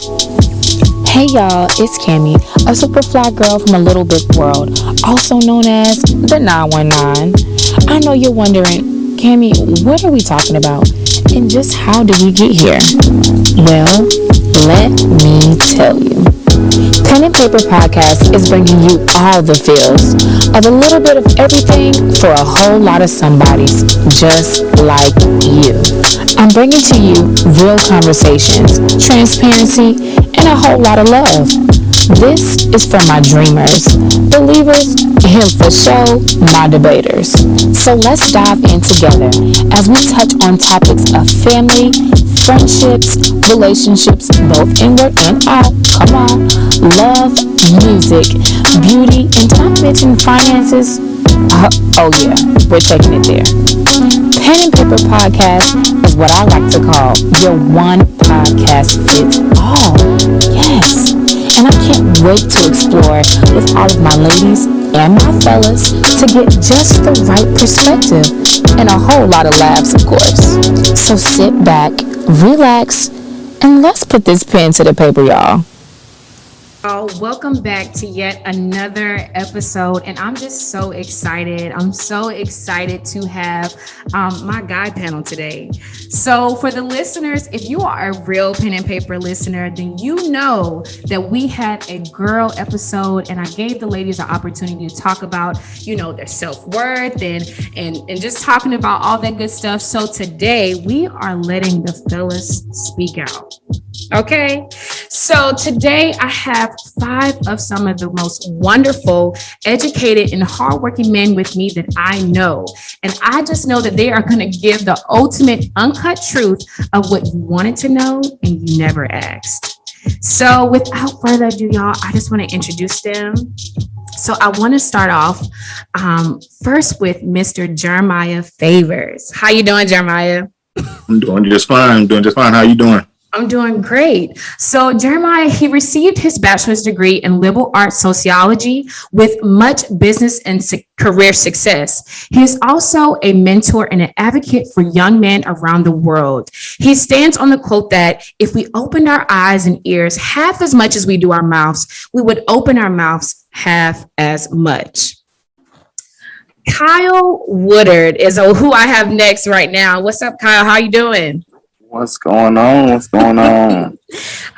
Hey y'all, it's Cammy, a super fly girl from a little big world, also known as the 919. I know you're wondering, Cammy, what are we talking about? And just how did we get here? Well, let me tell you. Pen and Paper Podcast is bringing you all the feels of a little bit of everything for a whole lot of somebodies just like you. I'm bringing to you real conversations, transparency, and a whole lot of love. This is for my dreamers, believers, and for sure, my debaters. So let's dive in together as we touch on topics of family, friendships, relationships, both inward and out, come on, love, music, beauty, and did I mention finances? Oh yeah, we're taking it there. Pen and Paper Podcast is what I like to call your one podcast fits all. Yes. And I can't wait to explore with all of my ladies and my fellas to get just the right perspective and a whole lot of laughs, of course. So sit back, relax, and let's put this pen to the paper, y'all. Welcome back to yet another episode, and I'm just so excited. I'm so excited to have my guy panel today. So for the listeners, if you are a real pen and paper listener, then you know that we had a girl episode, and I gave the ladies an opportunity to talk about, their self-worth and just talking about all that good stuff. So today we are letting the fellas speak out. Okay, so today I have 5 of some of the most wonderful, educated, and hardworking men with me that I know. And I just know that they are going to give the ultimate uncut truth of what you wanted to know and you never asked. So without further ado, y'all, I just want to introduce them. So I want to start off first with Mr. Jeremiah Favors. How you doing, Jeremiah? I'm doing just fine. How you doing? I'm doing great. So Jeremiah, he received his bachelor's degree in liberal arts sociology with much business and career success. He is also a mentor and an advocate for young men around the world. He stands on the quote that if we opened our eyes and ears half as much as we do our mouths, we would open our mouths half as much. Kyle Woodard is who I have next right now. What's up, Kyle? How you doing? What's going on?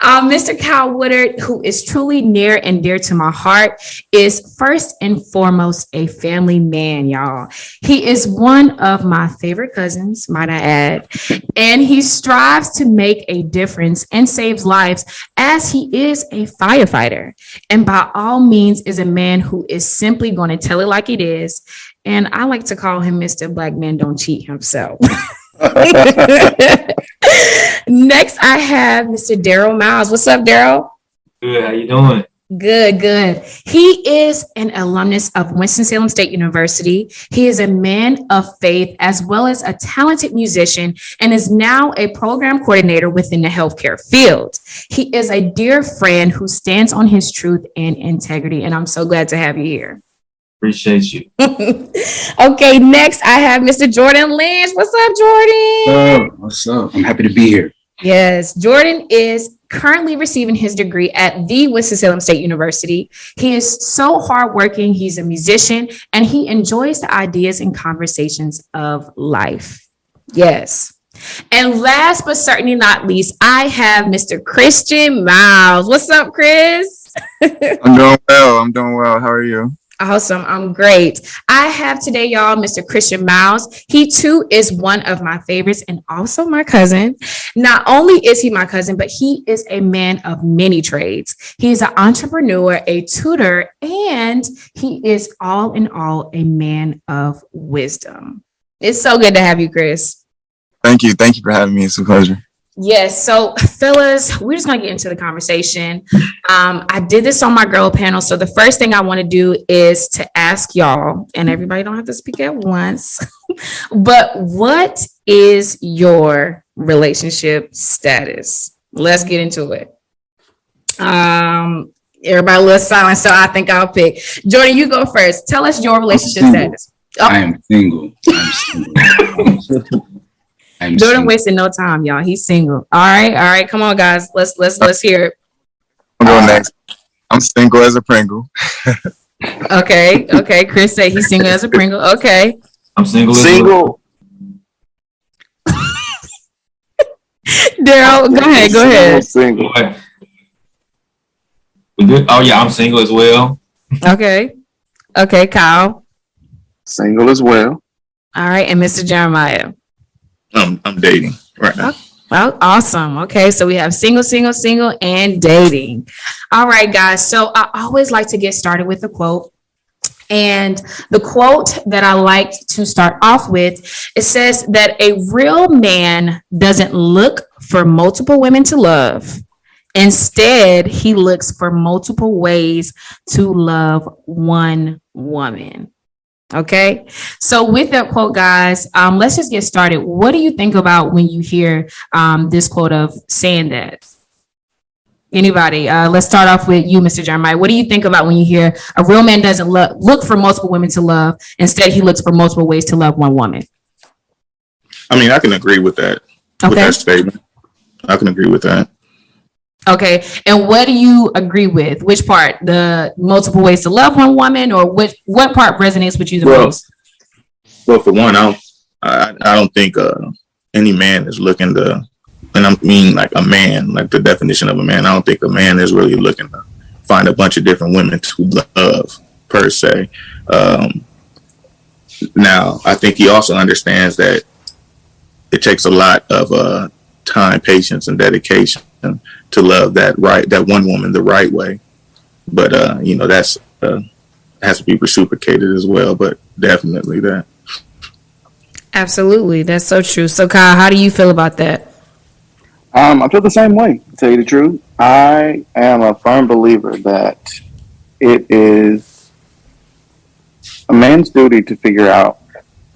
Mr. Kyle Woodard, who is truly near and dear to my heart, is first and foremost a family man, y'all. He is one of my favorite cousins, might I add, and he strives to make a difference and saves lives as he is a firefighter. And by all means is a man who is simply going to tell it like it is. And I like to call him Mr. Black Man Don't Cheat himself. Next, I have Mr. Daryl Miles. What's up, Daryl? Good. How you doing? Good. He is an alumnus of Winston-Salem State University. He is a man of faith as well as a talented musician and is now a program coordinator within the healthcare field. He is a dear friend who stands on his truth and integrity, and I'm so glad to have you here. Appreciate you. Okay, next I have Mr. Jordan Lynch. What's up, Jordan? What's up? I'm happy to be here. Yes, Jordan is currently receiving his degree at the Winston-Salem State University. He is so hardworking. He's a musician, and he enjoys the ideas and conversations of life. Yes. And last but certainly not least, I have Mr. Christian Miles. What's up, Chris? I'm doing well. How are you? Awesome. I'm great. I have today, y'all, Mr. Christian Miles. He too is one of my favorites and also my cousin. Not only is he my cousin, but he is a man of many trades. He's an entrepreneur, a tutor, and he is all in all a man of wisdom. It's so good to have you, Chris. Thank you for having me. It's a pleasure. Yes. So, fellas, we're just going to get into the conversation. I did this on my girl panel. So the first thing I want to do is to ask y'all, and everybody don't have to speak at once, but what is your relationship status? Let's get into it. Everybody a little silent, so I think I'll pick. Jordan, you go first. Tell us your relationship status. I am single. Jordan wasting no time, y'all. He's single. All right. Come on, guys. Let's hear it. I'm going next. I'm single as a Pringle. Okay. Chris said he's single as a Pringle. Okay. I'm single. Single. Daryl, go ahead. Single. We good? Oh yeah, I'm single as well. Okay, Kyle. Single as well. All right, and Mr. Jeremiah. I'm dating right now. Well, awesome. Okay, so we have single, and dating. All right, guys. So I always like to get started with a quote. And the quote that I like to start off with, it says that a real man doesn't look for multiple women to love. Instead, he looks for multiple ways to love one woman. Okay. So with that quote, guys, let's just get started. What do you think about when you hear this quote of saying that? Anybody? Let's start off with you, Mr. Jeremiah. What do you think about when you hear a real man doesn't look for multiple women to love? Instead, he looks for multiple ways to love one woman. I mean, I can agree with that. Okay. With that statement, I can agree with that. Okay. And what do you agree with? Which part? The multiple ways to love one woman, or what part resonates with you the most? Well, for one, I don't think any man is looking to, and I mean like a man, like the definition of a man. I don't think a man is really looking to find a bunch of different women to love per se. Now, I think he also understands that it takes a lot of time, patience, and dedication to love that one woman the right way. But that's has to be reciprocated as well. But definitely that. Absolutely, that's so true. So, Kyle, how do you feel about that? I feel the same way, to tell you the truth. I am a firm believer that it is a man's duty to figure out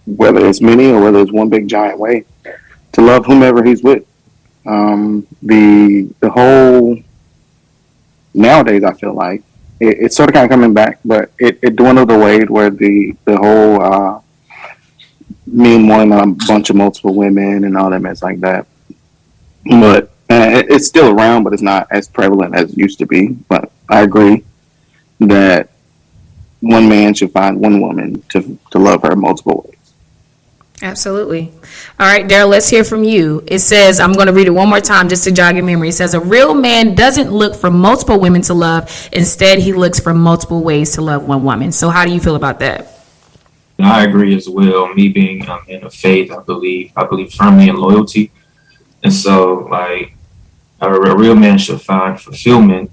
whether it's many or whether it's one big giant way to love whomever he's with. The whole nowadays, I feel like it's sort of kind of coming back, but it dwindled away where the whole me and one a bunch of multiple women and all that mess like that. But it's still around, but it's not as prevalent as it used to be. But I agree that one man should find one woman to love her multiple ways. Absolutely. All right, Daryl, let's hear from you. It says, I'm going to read it one more time just to jog your memory. It says, a real man doesn't look for multiple women to love. Instead, he looks for multiple ways to love one woman. So how do you feel about that? I agree as well. Me being in the faith, I believe firmly in loyalty. And so, like, a real man should find fulfillment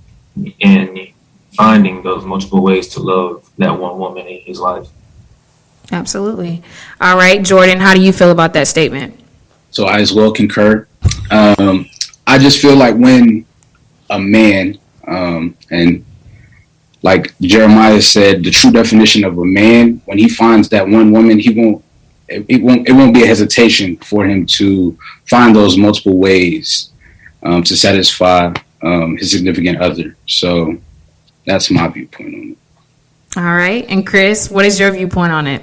in finding those multiple ways to love that one woman in his life. Absolutely. All right, Jordan, how do you feel about that statement? So I as well concur. I just feel like when a man, and like Jeremiah said, the true definition of a man, when he finds that one woman, it won't be a hesitation for him to find those multiple ways to satisfy his significant other. So that's my viewpoint on it. All right. And Chris, what is your viewpoint on it?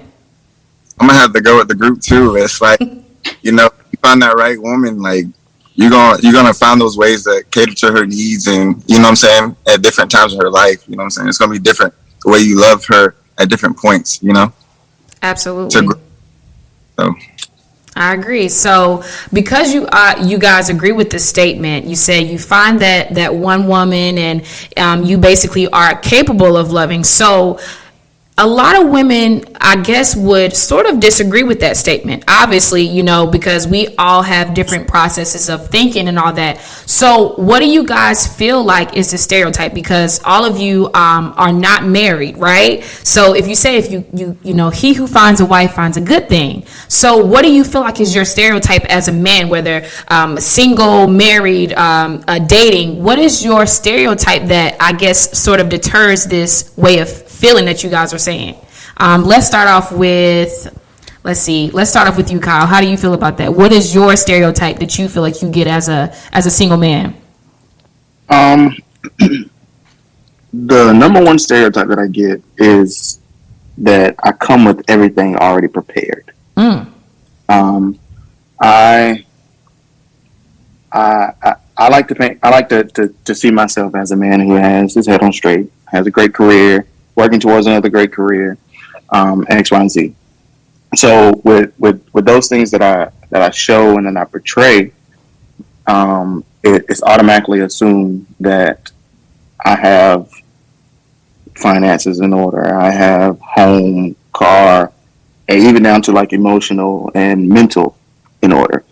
I'm gonna have to go with the group too. It's like, you find that right woman, like you're gonna find those ways that cater to her needs, and you know what I'm saying, at different times of her life. You know what I'm saying? It's gonna be different the way you love her at different points. Absolutely. So I agree. So because you guys agree with this statement, you say you find that one woman and you basically are capable of loving. So a lot of women, I guess, would sort of disagree with that statement. Obviously, because we all have different processes of thinking and all that. So what do you guys feel like is the stereotype? Because all of you are not married, right? So if you say, he who finds a wife finds a good thing. So what do you feel like is your stereotype as a man, whether single, married, dating? What is your stereotype that I guess sort of deters this way of feeling that you guys are saying? Let's start off with you, Kyle. How do you feel about that? What is your stereotype that you feel like you get as a single man? the number one stereotype that I get is that I come with everything already prepared. I I like to paint. I like to see myself as a man who has his head on straight, has a great career, working towards another great career, X, Y, and Z. So with those things that I show and then I portray, it's automatically assumed that I have finances in order. I have home, car, and even down to like emotional and mental in order.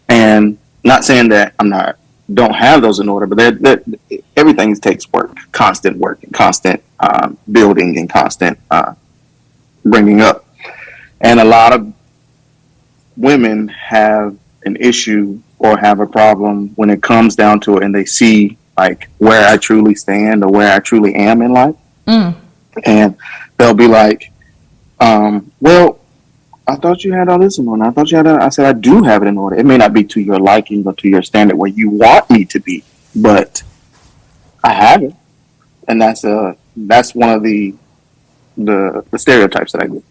And not saying that I'm not don't have those in order, but everything takes work, and constant building, and constant bringing up. And a lot of women have an issue or have a problem when it comes down to it, and they see like where I truly stand or where I truly am in life, and they'll be like, "Well, I thought you had all this in order. I thought you had." I said, "I do have it in order. It may not be to your liking or to your standard where you want me to be, but I have it." And that's one of the stereotypes that I get.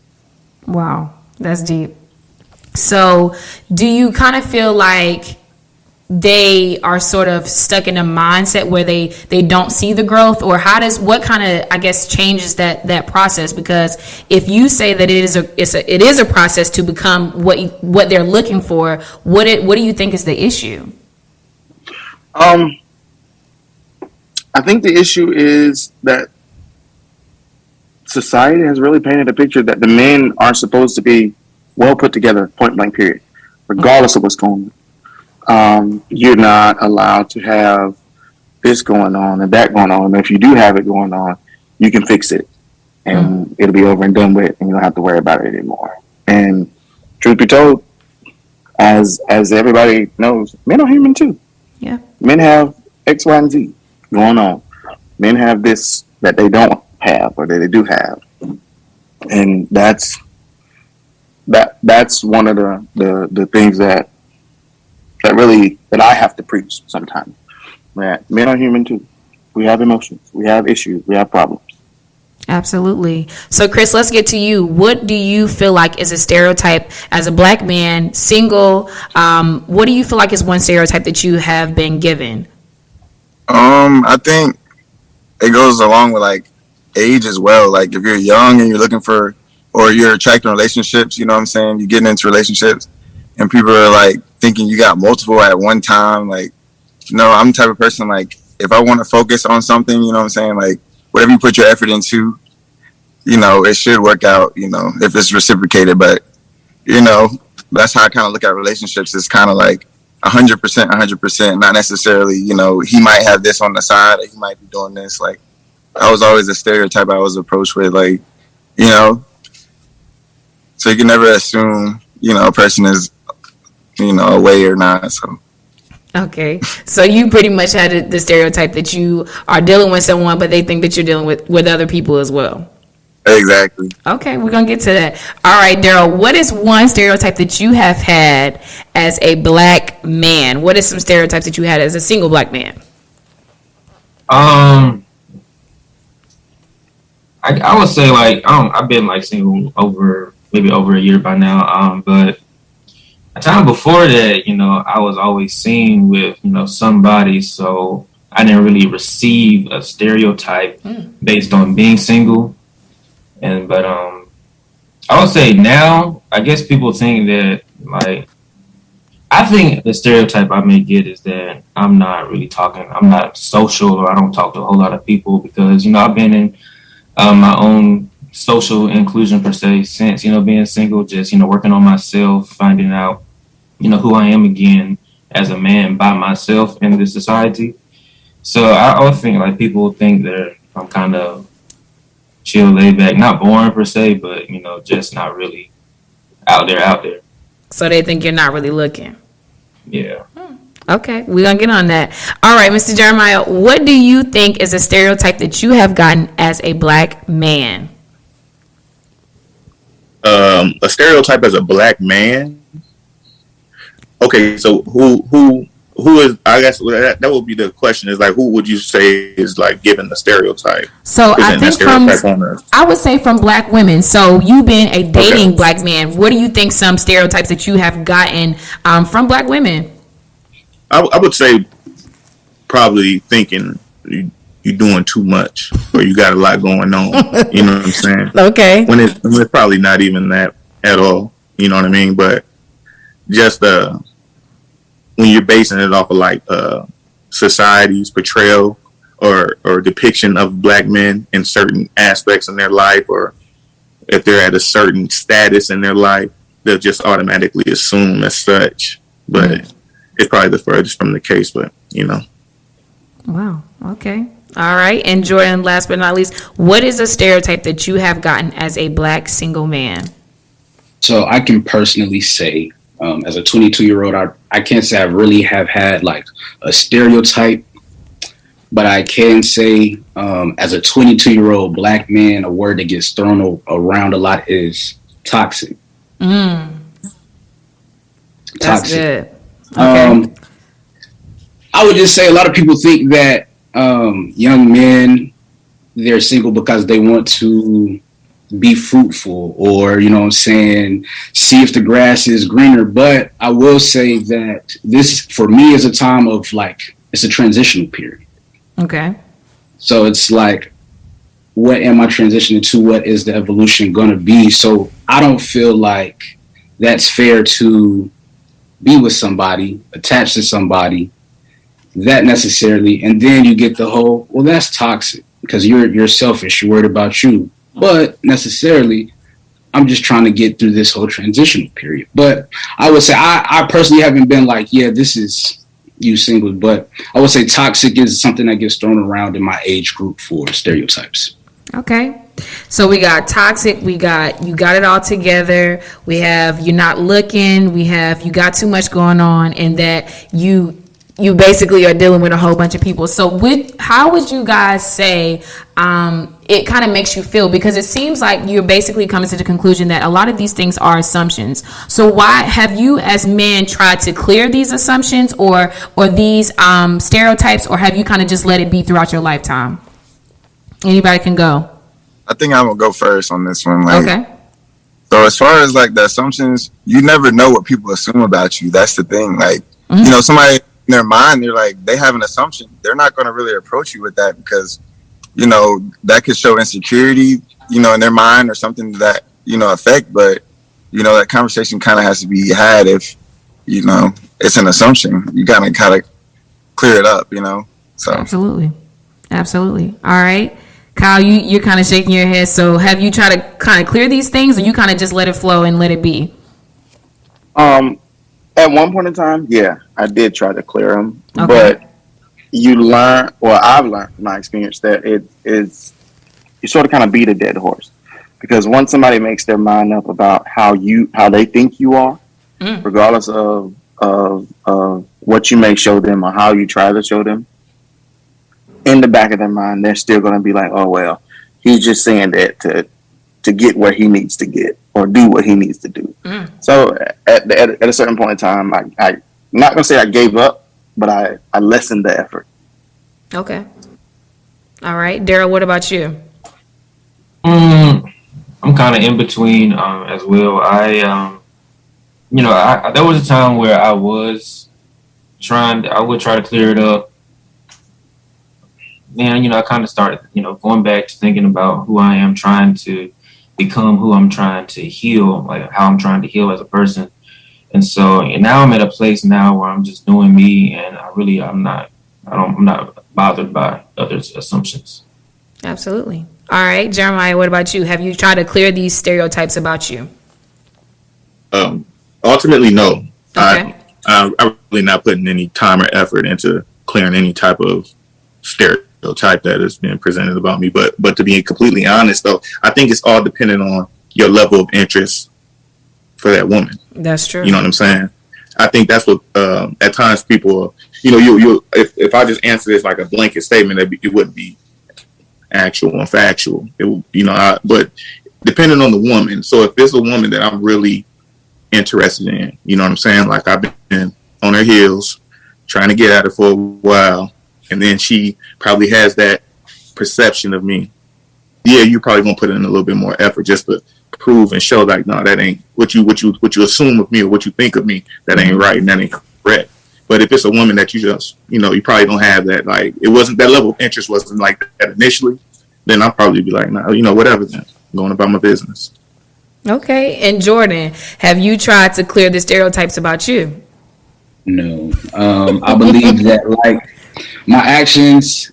Wow, that's deep. So, do you kind of feel like they are sort of stuck in a mindset where they don't see the growth, or what kind of, I guess, changes that process? Because if you say that it is a process to become what they're looking for, what do you think is the issue? I think the issue is that society has really painted a picture that the men are supposed to be well put together, point blank, period, regardless of what's going on. You're not allowed to have this going on and that going on. And if you do have it going on, you can fix it and it'll be over and done with, and you don't have to worry about it anymore. And truth be told, as everybody knows, men are human too. Yeah. Men have X, Y, and Z going on. Men have this that they don't have or that they do have. And that's one of the things that I have to preach sometimes. That men are human too. We have emotions. We have issues. We have problems. Absolutely. So, Chris, let's get to you. What do you feel like is a stereotype as a black man, single? What do you feel like is one stereotype that you have been given? I think it goes along with like age as well. Like if you're young and you're looking for, or you're attracting relationships, you know what I'm saying? You're getting into relationships and people are like thinking you got multiple at one time. Like, I'm the type of person, like if I want to focus on something, you know what I'm saying? Like whatever you put your effort into, it should work out, if it's reciprocated. But, that's how I kind of look at relationships. It's kind of like 100%, not necessarily, he might have this on the side or he might be doing this. Like that was always a stereotype I was approached with, like, so you can never assume, a person is, away or not. So. Okay. So you pretty much had the stereotype that you are dealing with someone, but they think that you're dealing with other people as well. Exactly. Okay, we're going to get to that. All right, Daryl, what is one stereotype that you have had as a black man? What is some stereotypes that you had as a single black man? I would say like I've been like single maybe over a year by now. But a time before that, I was always seen with somebody, so I didn't really receive a stereotype based on being single. But I would say now, I guess people think that like I think the stereotype I may get is that I'm not social, or I don't talk to a whole lot of people because I've been in my own social inclusion per se since being single, just working on myself, finding out who I am again as a man by myself in this society. So I would think like people think that I'm kind of chill, laid back, not boring per se, but just not really out there. So they think you're not really looking. Yeah. Okay, we're gonna get on that. All right, Mr. Jeremiah, what do you think is a stereotype that you have gotten as a black man? A stereotype as a black man. Okay, so who who is, I guess that would be the question, is like, who would you say is like given the stereotype? So I think I would say from black women. So you being a dating black man, what do you think some stereotypes that you have gotten from black women? I would say probably thinking you're doing too much, or you got a lot going on. You know what I'm saying? Okay. When it's probably not even that at all. You know what I mean? But just when you're basing it off of like society's portrayal or depiction of black men in certain aspects in their life, or if they're at a certain status in their life, they'll just automatically assume as such. But it's probably the furthest from the case. But you know. Wow. Okay. All right. And Jordan, last but not least, what is a stereotype that you have gotten as a black single man? So I can personally say, as a 22-year-old, I can't say I really have had like a stereotype, but I can say as a 22-year-old black man, a word that gets thrown around a lot is toxic. That's toxic. Good. Okay. I would just say a lot of people think that young men, they're single because they want to be fruitful, or, you know what I'm saying, see if the grass is greener. But I will say that this, for me, is a time of like, it's a transitional period. Okay. So it's like, what am I transitioning to? What is the evolution going to be? So I don't feel like that's fair to be with somebody, attached to somebody, that necessarily, and then you get the whole, well, that's toxic because you're selfish, you're worried about you. But necessarily, I'm just trying to get through this whole transitional period. But I would say I personally haven't been like, yeah, this is you single, but I would say toxic is something that gets thrown around in my age group for stereotypes. Okay. So we got toxic, we got you got it all together, we have you're not looking, we have you got too much going on, and that you basically are dealing with a whole bunch of people. So how would you guys say it kind of makes you feel? Because it seems like you're basically coming to the conclusion that a lot of these things are assumptions. So why have you as men tried to clear these assumptions or these stereotypes, or have you kind of just let it be throughout your lifetime? Anybody can go. I think I'm gonna go first on this one. Like, okay. So as far as like the assumptions, you never know what people assume about you. That's the thing. Like, you know, somebody in their mind, they're like, they have an assumption. They're not going to really approach you with that because, you know, that could show insecurity, you know, in their mind or something that, you know, affect. But, you know, that conversation kind of has to be had if, you know, it's an assumption. You got to kind of clear it up, you know. So Absolutely. All right. Kyle, you're kind of shaking your head. So have you tried to kind of clear these things, or you kind of just let it flow and let it be? At one point in time, yeah, I did try to clear them, Okay. but you learn, or I've learned from my experience that you sort of kind of beat a dead horse, because once somebody makes their mind up about how they think you are, regardless of what you may show them or how you try to show them, in the back of their mind, they're still going to be like, oh, well, he's just saying that to get where he needs to get or do what he needs to do. So at a certain point in time, I'm not going to say I gave up, but I lessened the effort. Okay. All right. Daryl, what about you? I'm kind of in between as well. You know, there was a time where I would try to clear it up. And, you know, I kind of started, you know, going back to thinking about who I am, trying to become who I'm trying to heal, like how I'm trying to heal as a person. And so now I'm at a place now where I'm just doing me, and I'm not bothered by others' assumptions. Absolutely. All right. Jeremiah, what about you? Have you tried to clear these stereotypes about you? Ultimately, no. Okay. I'm really not putting any time or effort into clearing any type of stereotype that is being presented about me. But to be completely honest, though, I think it's all dependent on your level of interest for that woman. That's true. You know what I'm saying? I think that's what at times people, you know, you if I just answer this like a blanket statement, it wouldn't be actual and factual. It, you know, but depending on the woman. So if it's a woman that I'm really interested in, you know what I'm saying? Like I've been on her heels, trying to get at her for a while, and then she probably has that perception of me. Yeah, you're probably gonna put in a little bit more effort just to prove and show like, no, that ain't what you assume of me or what you think of me. That ain't right and that ain't correct. But if it's a woman that you just, you probably don't have that, like, it wasn't that level of interest wasn't like that initially, then I'll probably be like, no, whatever then. I'm going about my business. Okay. And Jordan, have you tried to clear the stereotypes about you? No. I believe that, like, my actions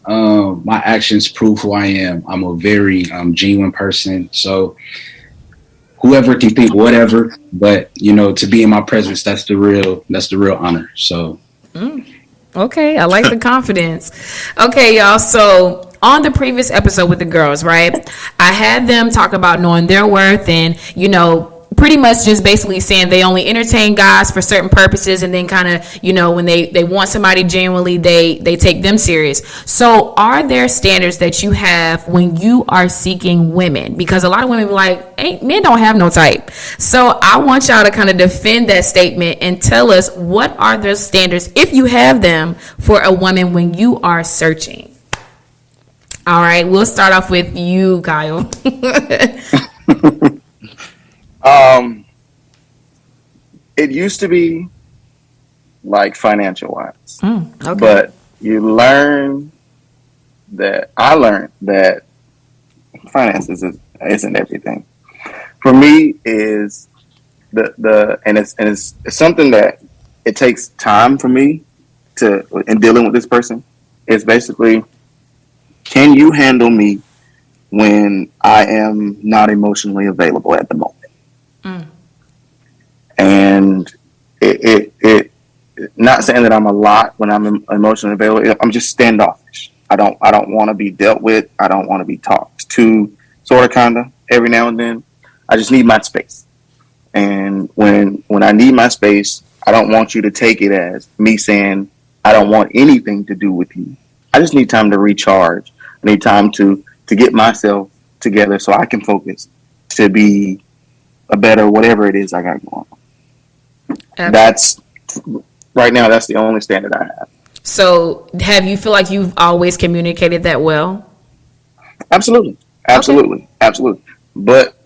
prove who I am. I'm a very genuine person. So whoever can think whatever, but to be in my presence, that's the real honor. So Okay, I like the confidence. Okay, y'all. So on the previous episode with the girls, right, I had them talk about knowing their worth and, pretty much just basically saying they only entertain guys for certain purposes, and then kind of, when they want somebody genuinely, they take them serious. So are there standards that you have when you are seeking women? Because a lot of women be like, hey, men don't have no type. So I want y'all to kind of defend that statement and tell us, what are the standards, if you have them, for a woman when you are searching? All right, we'll start off with you, Kyle. It used to be like financial wise, Okay. but I learned that finances isn't everything. For me, is and it's something that it takes time for me in dealing with this person. It's basically, can you handle me when I am not emotionally available at the moment? And it not saying that I'm a lot when I'm emotionally available. I'm just standoffish. I don't want to be dealt with. I don't want to be talked to, sort of, kind of, every now and then. I just need my space. And when I need my space, I don't want you to take it as me saying I don't want anything to do with you. I just need time to recharge. I need time to get myself together so I can focus to be a better whatever it is I got going on. That's right now. That's the only standard I have. So, have you feel like you've always communicated that well? Absolutely. But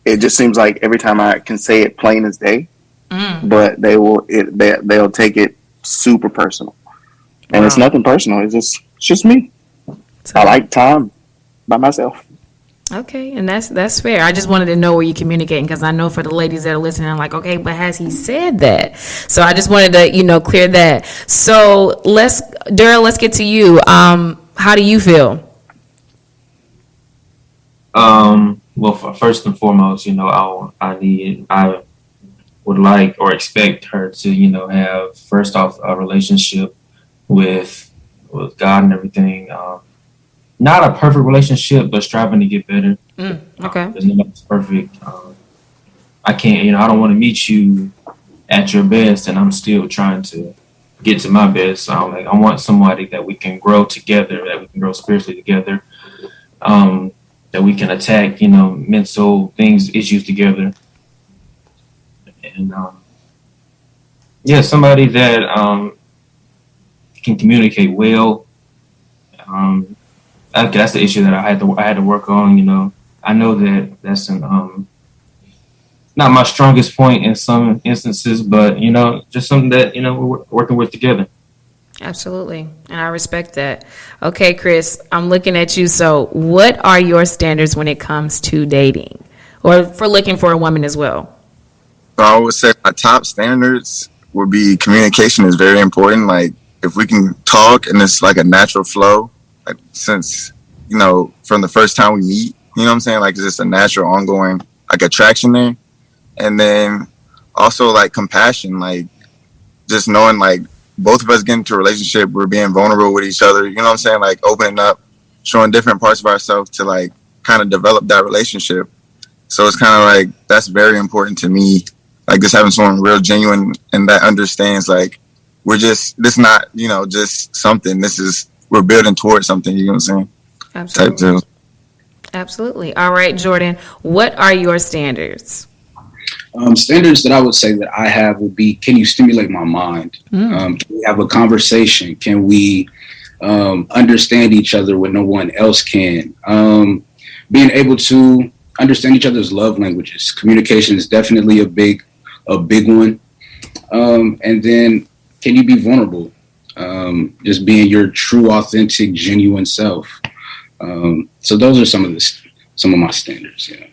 it just seems like every time I can say it plain as day, but they'll take it super personal, and It's nothing personal. It's just me. I like time by myself. Okay, and that's fair. I just wanted to know where you're communicating, because I know for the ladies that are listening, I'm like, okay, but has he said that? So I just wanted to, clear that. So Daryl, let's get to you. How do you feel? Well, first and foremost, I would like or expect her to, have, first off, a relationship with God and everything. Not a perfect relationship, but striving to get better. Okay. There's nobody's perfect. I can't, I don't want to meet you at your best, and I'm still trying to get to my best. So I want somebody that we can grow together, that we can grow spiritually together, that we can attack, mental issues together. And, somebody that can communicate well. Okay, that's the issue that I had to work on. I know that that's not my strongest point in some instances, but just something that we're working with together. Absolutely, and I respect that. Okay, Chris, I'm looking at you. So, what are your standards when it comes to dating, or for looking for a woman as well? So I would say my top standards would be communication is very important. Like, if we can talk and it's like a natural flow. Like, since, from the first time we meet, what I'm saying? Like, it's just a natural ongoing, like, attraction there. And then also, like, compassion, like, just knowing, like, both of us get into a relationship, we're being vulnerable with each other, what I'm saying? Like, opening up, showing different parts of ourselves to, like, kind of develop that relationship. So it's kind of like, that's very important to me. Like, just having someone real genuine and that understands, like, this not, just something. We're building towards something, you know what I'm saying? Absolutely. Type deal. Absolutely. All right, Jordan, what are your standards? Standards that I would say that I have would be: can you stimulate my mind? Can we have a conversation? Can we understand each other when no one else can? Being able to understand each other's love languages. Communication is definitely a big one. And then, can you be vulnerable? Just being your true, authentic, genuine self. So those are some of my standards. Yeah.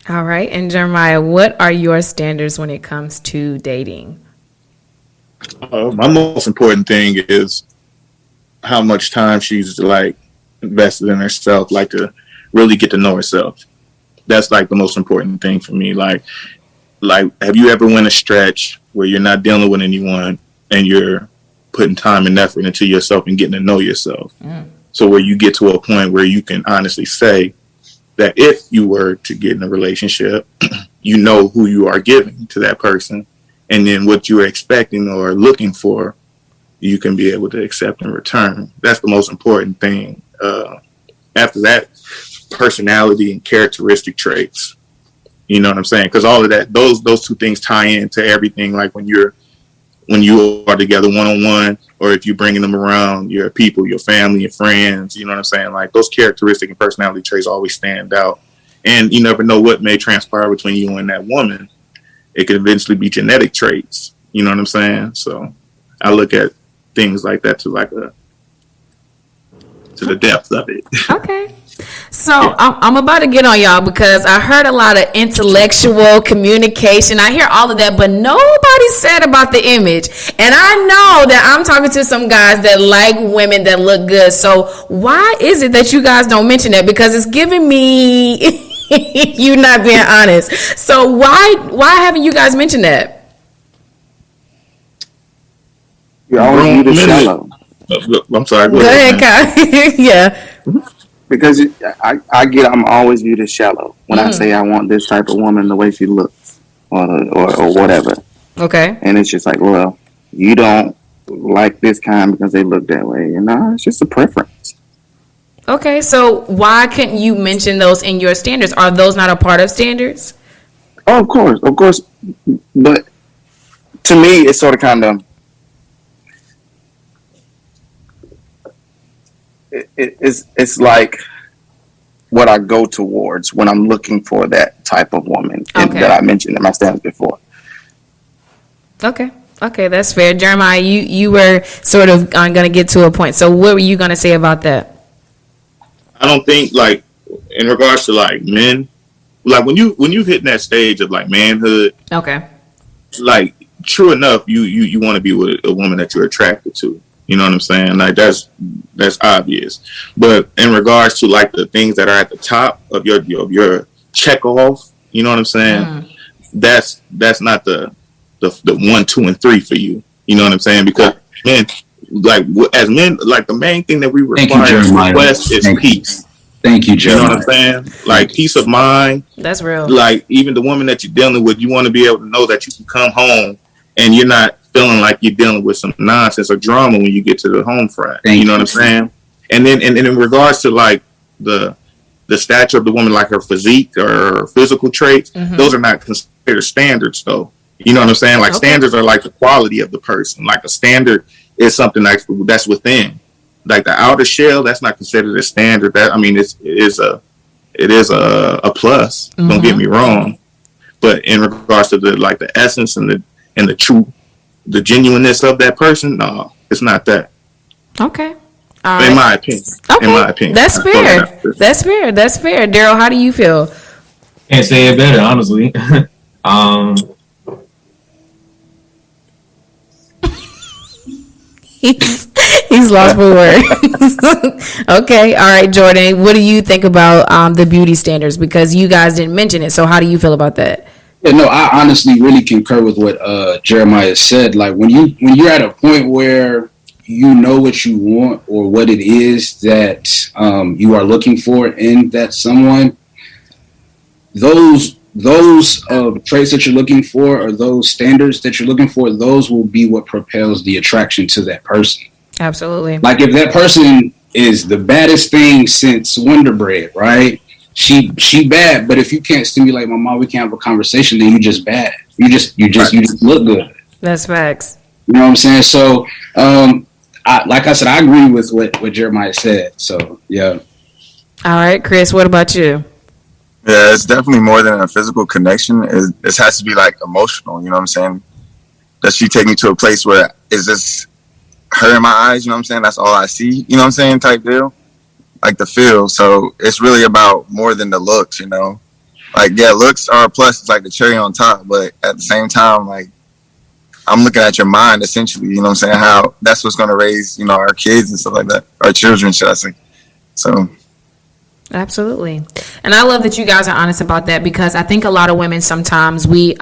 All right. And Jeremiah, what are your standards when it comes to dating? My most important thing is how much time she's like invested in herself, like to really get to know herself. That's like the most important thing for me. Like, have you ever went a stretch where you're not dealing with anyone and you're putting time and effort into yourself and getting to know yourself? So where you get to a point where you can honestly say that if you were to get in a relationship, you know who you are giving to that person, and then what you are expecting or looking for, you can be able to accept in return. That's the most important thing. After that, personality and characteristic traits. You know what I'm saying? Because all of that, those two things tie into everything. Like when you are together one-on-one, or if you're bringing them around your people, your family, your friends, you know what I'm saying? Like those characteristic and personality traits always stand out. And you never know what may transpire between you and that woman. It could eventually be genetic traits. You know what I'm saying? So I look at things like that to the depth of it. Okay. So I'm about to get on y'all because I heard a lot of intellectual communication. I hear all of that, but nobody said about the image. And I know that I'm talking to some guys that like women that look good. So why is it that you guys don't mention that? Because it's giving me you not being honest. So why haven't you guys mentioned that? You're always viewed as shallow. I'm sorry. Go ahead, Kyle. Yeah. Because I'm always viewed as shallow when I say I want this type of woman, the way she looks or whatever. Okay. And it's just like, well, you don't like this kind because they look that way. You know, it's just a preference. Okay, so why couldn't you mention those in your standards? Are those not a part of standards? Oh, of course. But to me, it's sort of kind of, it's like what I go towards when I'm looking for that type of woman that I mentioned in my standards before. Okay, that's fair. Jeremiah, you were sort of going to get to a point. So what were you going to say about that? I don't think, like, in regards to like men, like when you hit that stage of like manhood, okay, like true enough, you want to be with a woman that you're attracted to. You know what I'm saying? Like that's obvious. But in regards to like the things that are at the top of your check off, you know what I'm saying? That's not the 1, 2, and 3 for you. You know what I'm saying? Because men, like as men, like the main thing that we require request is peace. Thank you, Jeremiah. You know what I'm saying? Like peace of mind. That's real. Like even the woman that you're dealing with, you want to be able to know that you can come home and you're not feeling like you're dealing with some nonsense or drama when you get to the home front. You know what I'm saying? And then and in regards to like the stature of the woman, like her physique or her physical traits, those are not considered standards though. You know what I'm saying? Like standards are like the quality of the person. Like a standard is something that's within. Like the outer shell, that's not considered a standard. That I mean, it is a plus. Don't get me wrong. But in regards to the essence and the true, the genuineness of that person, no, it's not that. Okay. In my opinion. Okay. In my opinion. That's fair. That's fair. Daryl, how do you feel? Can't say it better, honestly. He's lost for words. Okay. All right, Jordan, what do you think about the beauty standards? Because you guys didn't mention it. So how do you feel about that? Yeah, no, I honestly really concur with what Jeremiah said. Like when you're at a point where you know what you want or what it is that you are looking for in that someone, those traits that you're looking for or those standards that you're looking for, those will be what propels the attraction to that person. Absolutely. Like if that person is the baddest thing since Wonder Bread, right? she bad, but if you can't stimulate my mind, we can't have a conversation, then you just bad. You just look good. That's facts. You know what I'm saying? So, like I said, I agree with what Jeremiah said. So, yeah. All right, Chris, what about you? Yeah, it's definitely more than a physical connection. It has to be like emotional. You know what I'm saying? Does she take me to a place where is this her in my eyes? You know what I'm saying? That's all I see. You know what I'm saying? Type deal. Like the feel. So it's really about more than the looks. You know, like yeah, looks are a plus. It's like the cherry on top. But at the same time, like I'm looking at your mind essentially. You know what I'm saying? How that's what's going to raise our kids and stuff like that. Our children, should I say? So. Absolutely. And I love that you guys are honest about that, because I think a lot of women sometimes we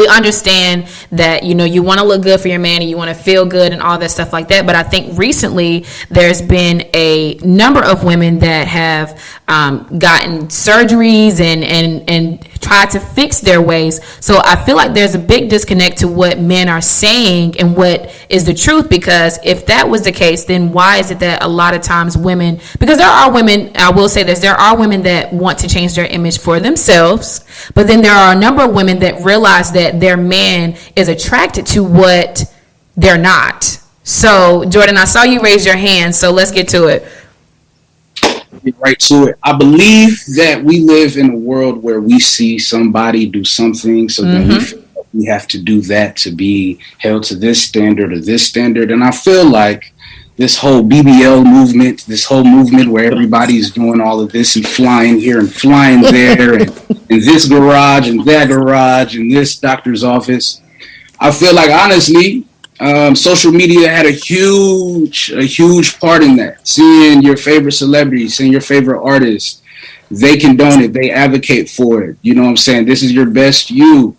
understand that, you want to look good for your man and you want to feel good and all that stuff like that. But I think recently there's been a number of women that have gotten surgeries and tried to fix their ways. So I feel like there's a big disconnect to what men are saying and what is the truth, because if that was the case, then why is it that a lot of times women, because there are women, I will say this, there are women that want to change their image for themselves, but then there are a number of women that realize that their man is attracted to what they're not. So Jordan, I saw you raise your hand, so let's get to it. Get right to it. I believe that we live in a world where we see somebody do something, so then we feel like we have to do that to be held to this standard or this standard. And I feel like this whole BBL movement, this whole movement where everybody's doing all of this and flying here and flying there and in this garage and that garage and this doctor's office. I feel like, honestly, social media had a huge part in that. Seeing your favorite celebrity, seeing your favorite artist, they condone it, they advocate for it. You know what I'm saying? This is your best you.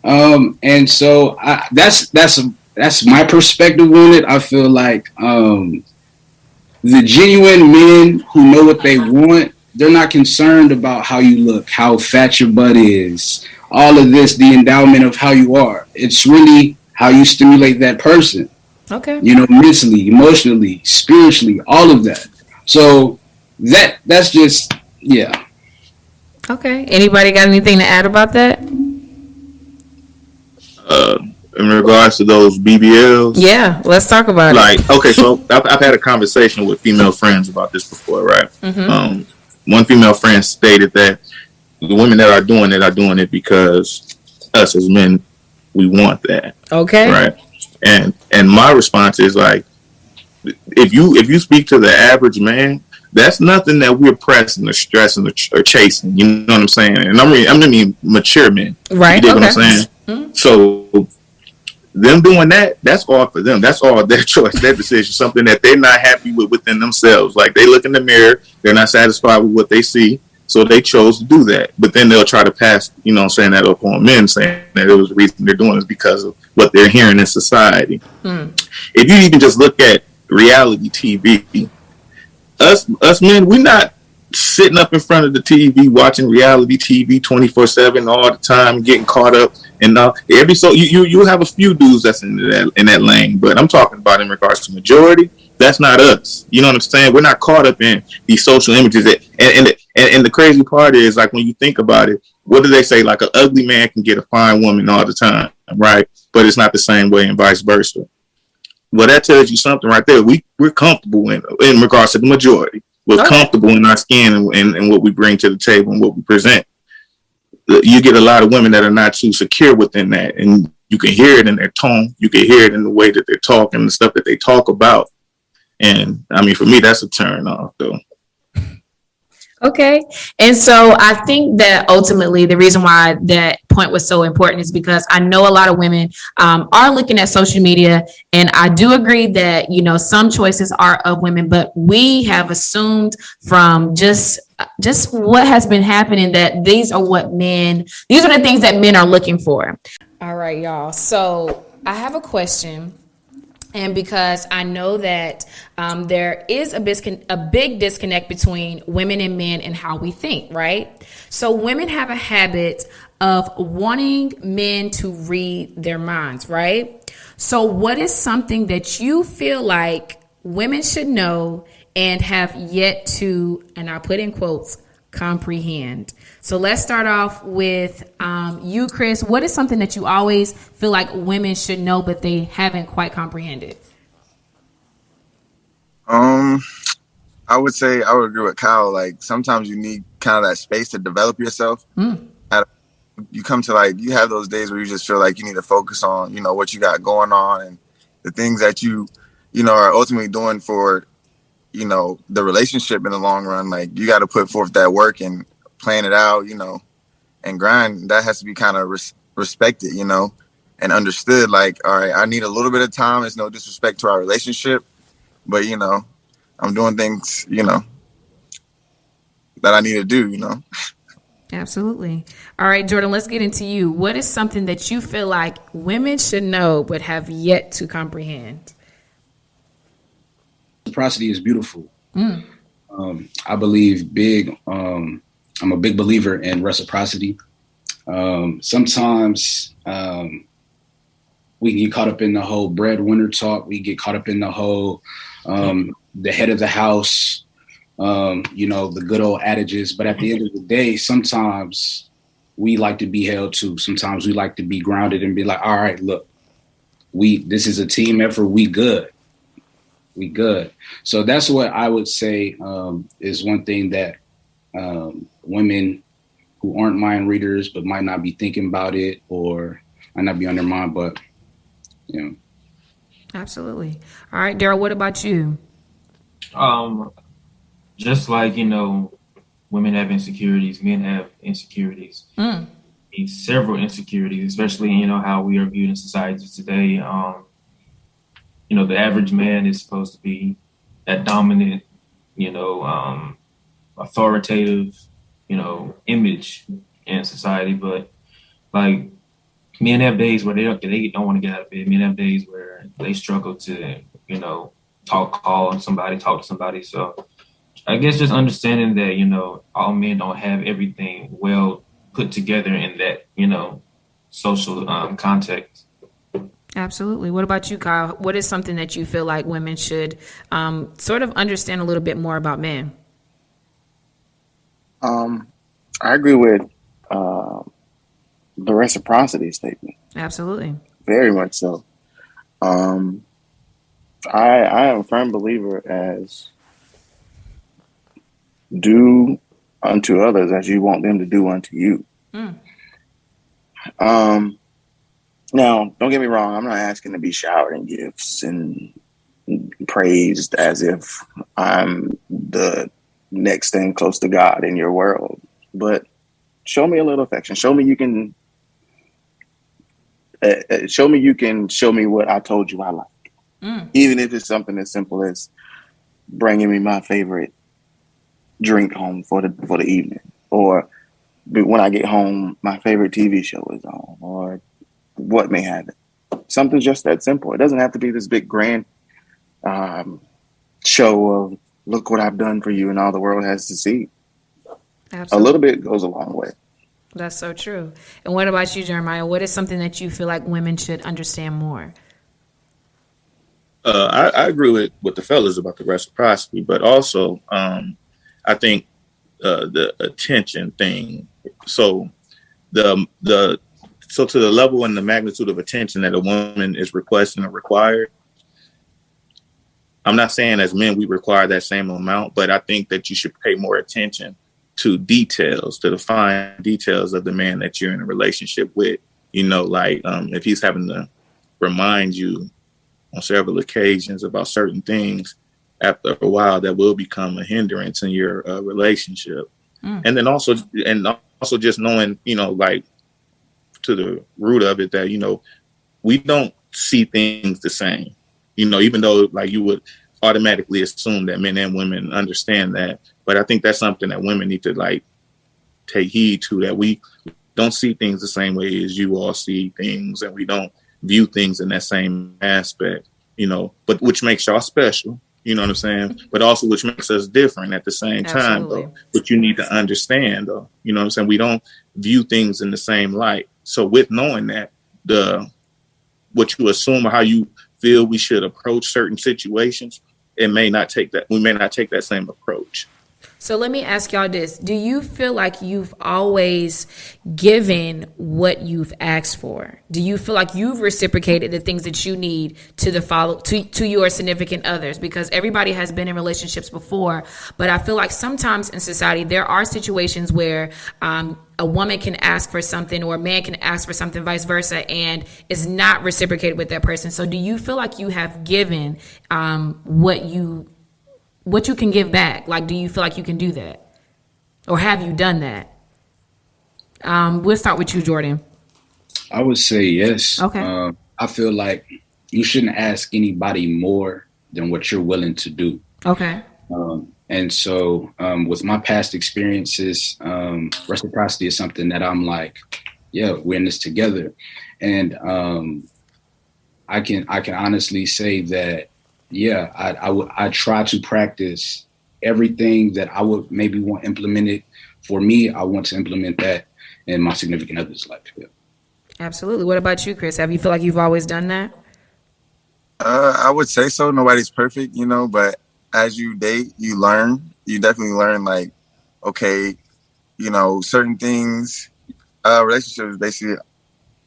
And so that's my perspective on it. I feel like the genuine men who know what they want, they're not concerned about how you look, how fat your butt is, all of this, the endowment of how you are. It's really how you stimulate that person. Okay. Mentally, emotionally, spiritually, all of that. So that's just, yeah. Okay. Anybody got anything to add about that? In regards to those BBLs, yeah, let's talk about it. Okay, so I've had a conversation with female friends about this before, right? Mm-hmm. One female friend stated that the women that are doing it because us as men, we want that. Okay. Right. And my response is like, if you speak to the average man, that's nothing that we're pressing or stressing or chasing. You know what I'm saying? And I mean mature men. Right. You dig what I'm saying? Mm-hmm. So them doing that, that's all for them. That's all their choice, their decision. Something that they're not happy with within themselves. Like they look in the mirror, they're not satisfied with what they see. So they chose to do that. But then they'll try to pass, that up on men, saying that it was the reason they're doing it is because of what they're hearing in society. If you even just look at reality TV, us men, we're not sitting up in front of the TV watching reality TV 24/7 all the time, getting caught up. And you have a few dudes that's in that lane, but I'm talking about in regards to majority. That's not us. You know what I'm saying? We're not caught up in these social images. And the crazy part is, like, when you think about it, what do they say? Like, an ugly man can get a fine woman all the time, right? But it's not the same way and vice versa. Well, that tells you something right there. We're comfortable in regards to the majority. We're comfortable in our skin and what we bring to the table and what we present. You get a lot of women that are not too secure within that. And you can hear it in their tone. You can hear it in the way that they're talking, the stuff that they talk about. And I mean, for me, that's a turn off, though. Okay. And so I think that ultimately the reason why that point was so important is because I know a lot of women are looking at social media, and I do agree that, some choices are of women, but we have assumed from just what has been happening that these are the things that men are looking for. All right, y'all. So I have a question. And because I know that there is a big disconnect between women and men and how we think, right? So women have a habit of wanting men to read their minds, right? So what is something that you feel like women should know and have yet to, and I put in quotes, comprehend. So let's start off with you, Chris. What is something that you always feel like women should know, but they haven't quite comprehended? I would say I would agree with Kyle. Like sometimes you need kind of that space to develop yourself. You come to like you have those days where you just feel like you need to focus on what you got going on and the things that you are ultimately doing for the relationship in the long run. Like you got to put forth that work and plan it out, and grind. That has to be kind of respected, and understood. Like, all right, I need a little bit of time. It's no disrespect to our relationship, but I'm doing things, that I need to do. Absolutely. All right, Jordan, let's get into you. What is something that you feel like women should know but have yet to comprehend? Reciprocity is beautiful. I believe I'm a big believer in reciprocity. Sometimes we can get caught up in the whole breadwinner talk. We get caught up in the whole the head of the house, the good old adages. But at the end of the day, sometimes we like to be held to. Sometimes we like to be grounded and be like, all right, look, this is a team effort. We good. So that's what I would say is one thing that women who aren't mind readers but might not be thinking about it or might not be on their mind, but Absolutely. All right, Daryl, what about you? Just like, women have insecurities, men have insecurities. Several insecurities, especially, how we are viewed in society today. The average man is supposed to be that dominant, authoritative, image in society. But like men have days where they don't want to get out of bed. Men have days where they struggle to, talk to somebody. So I guess just understanding that, all men don't have everything well put together in that, social context. Absolutely. What about you, Kyle? What is something that you feel like women should sort of understand a little bit more about men? I agree with the reciprocity statement. Absolutely. Very much so. I am a firm believer as do unto others as you want them to do unto you. Now, don't get me wrong. I'm not asking to be showered in gifts and praised as if I'm the next thing close to God in your world. But show me a little affection. Show me you can show me what I told you I like. Even if it's something as simple as bringing me my favorite drink home for the evening, or when I get home, my favorite TV show is on, or what may have it. Something just that simple. It doesn't have to be this big grand show of look what I've done for you and all the world has to see. Absolutely. A little bit goes a long way. That's so true. And what about you, Jeremiah? What is something that you feel like women should understand more? I agree with the fellas about the reciprocity, but also I think the attention thing. So so to the level and the magnitude of attention that a woman is requesting or required, I'm not saying as men we require that same amount, but I think that you should pay more attention to details, to the fine details of the man that you're in a relationship with. If he's having to remind you on several occasions about certain things, after a while that will become a hindrance in your relationship. And then also just knowing, to the root of it that, we don't see things the same, even though like you would automatically assume that men and women understand that. But I think that's something that women need to like take heed to, that we don't see things the same way as you all see things, and we don't view things in that same aspect, but which makes y'all special. You know what I'm saying? But also which makes us different at the same time, Absolutely. though. But you need to understand, though. You know what I'm saying? We don't view things in the same light. So with knowing that, what you assume or how you feel we should approach certain situations, we may not take that same approach. So let me ask y'all this. Do you feel like you've always given what you've asked for? Do you feel like you've reciprocated the things that you need to to your significant others? Because everybody has been in relationships before, but I feel like sometimes in society there are situations where a woman can ask for something or a man can ask for something, vice versa, and is not reciprocated with that person. So do you feel like you have given what you can give back? Like, do you feel like you can do that? Or have you done that? We'll start with you, Jordan. I would say yes. Okay. I feel like you shouldn't ask anybody more than what you're willing to do. Okay. And so with my past experiences, reciprocity is something that I'm like, yeah, we're in this together. And I can honestly say that, yeah, I try to practice everything that I would maybe want implemented for me. I want to implement that in my significant other's life. Yeah. Absolutely. What about you, Chris? Have you feel like you've always done that? I would say so. Nobody's perfect, but as you date, you learn. You definitely learn, like, okay, certain things. Relationships basically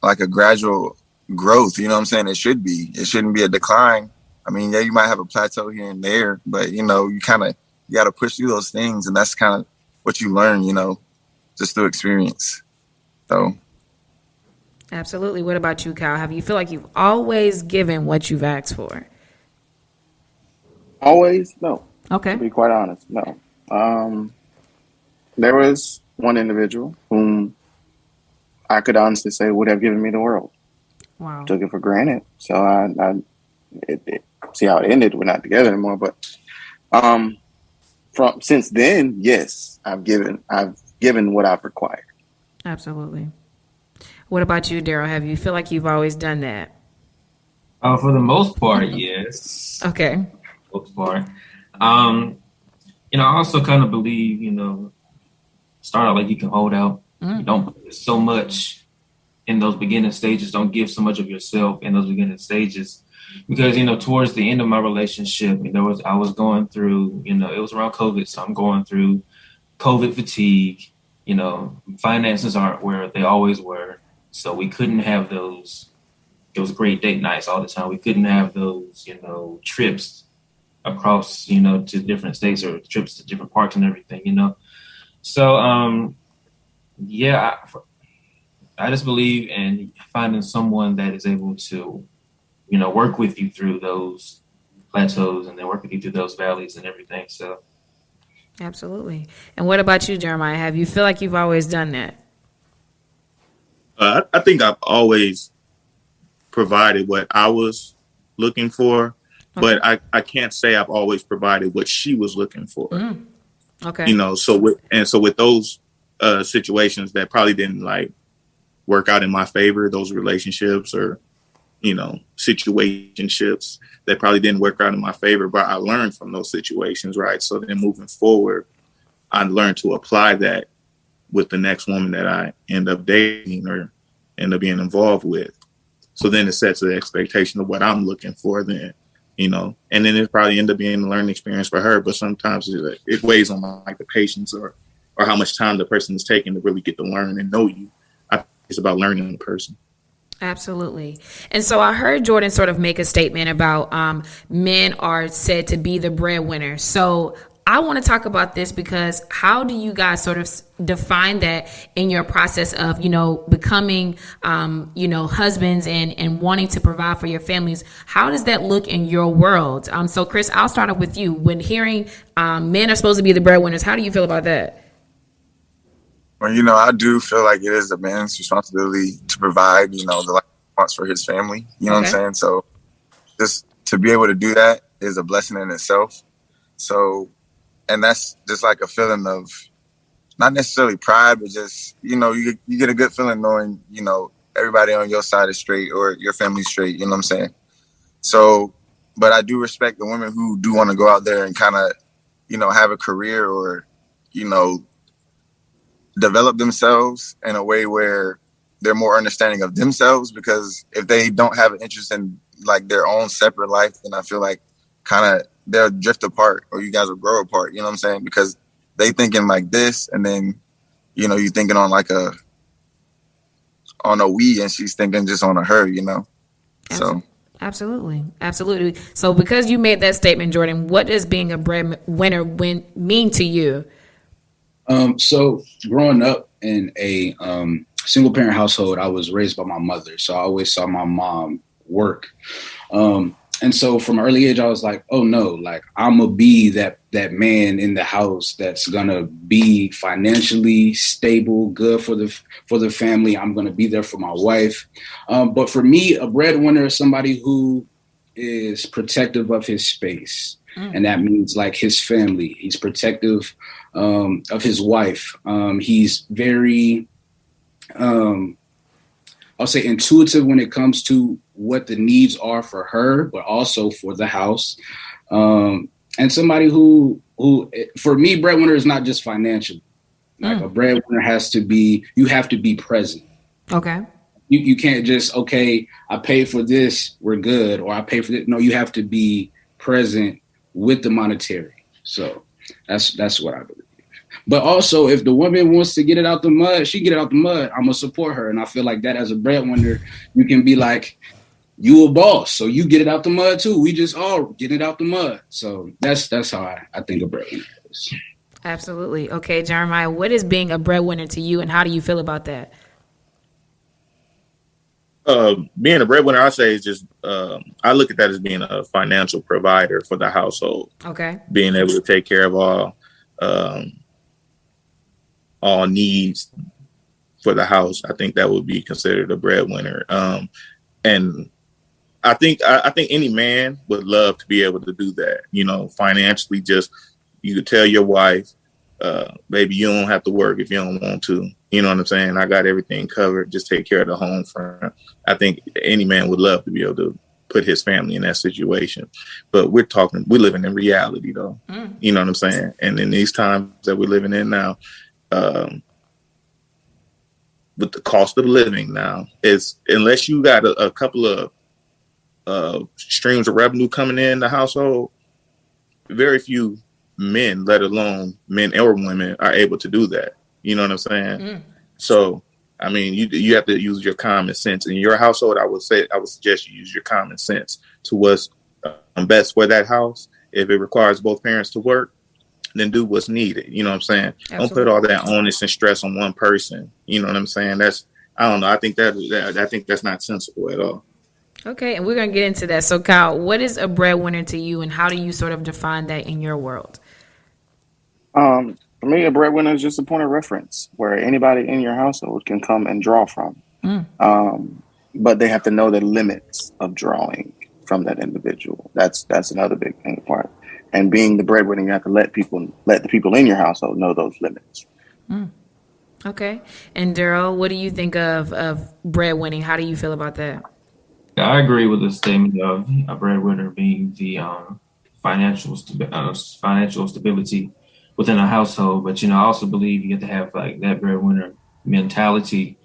like a gradual growth. You know what I'm saying? It should be. It shouldn't be a decline. I mean, yeah, you might have a plateau here and there, but you got to push through those things, and that's kind of what you learn, just through experience. So. Absolutely. What about you, Kyle? Have you feel like you've always given what you've asked for? Always? No. Okay. To be quite honest, no. There was one individual whom I could honestly say would have given me the world. Wow. Took it for granted. So see how it ended. We're not together anymore. But since then, yes, I've given what I've required. Absolutely. What about you, Daryl? Have you feel like you've always done that? For the most part, yes. Okay. Most part. I also kind of believe, start out like you can hold out. You don't put so much in those beginning stages. Don't give so much of yourself in those beginning stages. Because, towards the end of my relationship, I was going through, it was around COVID. So I'm going through COVID fatigue. Finances aren't where they always were. So we couldn't have those great date nights all the time. We couldn't have those, trips across, to different states or trips to different parks and everything, So, I just believe in finding someone that is able to, work with you through those plateaus and then work with you through those valleys and everything. So. Absolutely. And what about you, Jeremiah? Have you feel like you've always done that? I think I've always provided what I was looking for, but I can't say I've always provided what she was looking for. Okay. So with those situations that probably didn't like work out in my favor, those relationships or situationships that probably didn't work out in my favor, but I learned from those situations, right? So then moving forward, I learned to apply that with the next woman that I end up dating or end up being involved with. So then it sets the expectation of what I'm looking for then, and then it probably end up being a learning experience for her. But sometimes it weighs on the patience or how much time the person is taking to really get to learn and know you. I think it's about learning the person. Absolutely. And so I heard Jordan sort of make a statement about men are said to be the breadwinner. So I want to talk about this because how do you guys sort of define that in your process of, becoming, husbands and wanting to provide for your families? How does that look in your world? So Chris, I'll start off with you. When hearing men are supposed to be the breadwinners, how do you feel about that? Well, I do feel like it is a man's responsibility to provide, the life he wants for his family. You know what I'm saying? So just to be able to do that is a blessing in itself. So, and that's just like a feeling of not necessarily pride, but just, you get a good feeling knowing, everybody on your side is straight or your family's straight. You know what I'm saying? So, but I do respect the women who do want to go out there and kind of, have a career or, develop themselves in a way where they're more understanding of themselves, because if they don't have an interest in like their own separate life, then I feel like kind of they'll drift apart or you guys will grow apart. You know what I'm saying? Because they thinking like this, and then you know you thinking on like on a we, and she's thinking just on a her, you know. So Absolutely. So because you made that statement, Jordan, what does being a breadwinner mean to you? So growing up in a single parent household, I was raised by my mother, so I always saw my mom work. And so from an early age, I was like, oh no, like I'm gonna be that man in the house that's gonna be financially stable, good for the family. I'm gonna be there for my wife. But for me, a breadwinner is somebody who is protective of his space. And that means like his family. He's protective of his wife. He's very, I'll say, intuitive when it comes to what the needs are for her, but also for the house. And somebody who for me, breadwinner is not just financial. Like a breadwinner you have to be present. Okay. You can't just, okay, I pay for this, we're good, or I pay for this. No, you have to be present with the monetary. So that's what I believe. But also, if the woman wants to get it out the mud, she get it out the mud. I'm gonna support her, and I feel like that as a breadwinner, you can be like, you a boss, so you get it out the mud too. We just all get it out the mud. So that's how I think a breadwinner is. Absolutely. Okay, Jeremiah, what is being a breadwinner to you, and how do you feel about that? Being a breadwinner, I say is just I look at that as being a financial provider for the household. Okay. Being able to take care of all needs for the house. I think that would be considered a breadwinner. And I think any man would love to be able to do that. You know, financially, just you could tell your wife, baby, you don't have to work if you don't want to. You know what I'm saying? I got everything covered. Just take care of the home front. I think any man would love to be able to put his family in that situation. But we're living in reality though. You know what I'm saying? And in these times that we're living in now, with the cost of living now, is unless you got a couple of streams of revenue coming in the household, very few men, let alone men or women, are able to do that. You know what I'm saying? So, I mean, you have to use your common sense in your household. I would suggest you use your common sense to what's best for that house. If it requires both parents to work, then do what's needed. You know what I'm saying? Absolutely. Don't put all that onus and stress on one person. You know what I'm saying? I don't know. I think that's not sensible at all. Okay, and we're gonna get into that. So, Kyle, what is a breadwinner to you, and how do you sort of define that in your world? For me, a breadwinner is just a point of reference where anybody in your household can come and draw from. But they have to know the limits of drawing from that individual. That's another big thing part. And being the breadwinner, you have to let the people in your household know those limits. Okay. And Daryl, what do you think of breadwinning? How do you feel about that? Yeah, I agree with the statement of a breadwinner being the financial stability within a household. But, I also believe you have to have like that breadwinner mentality.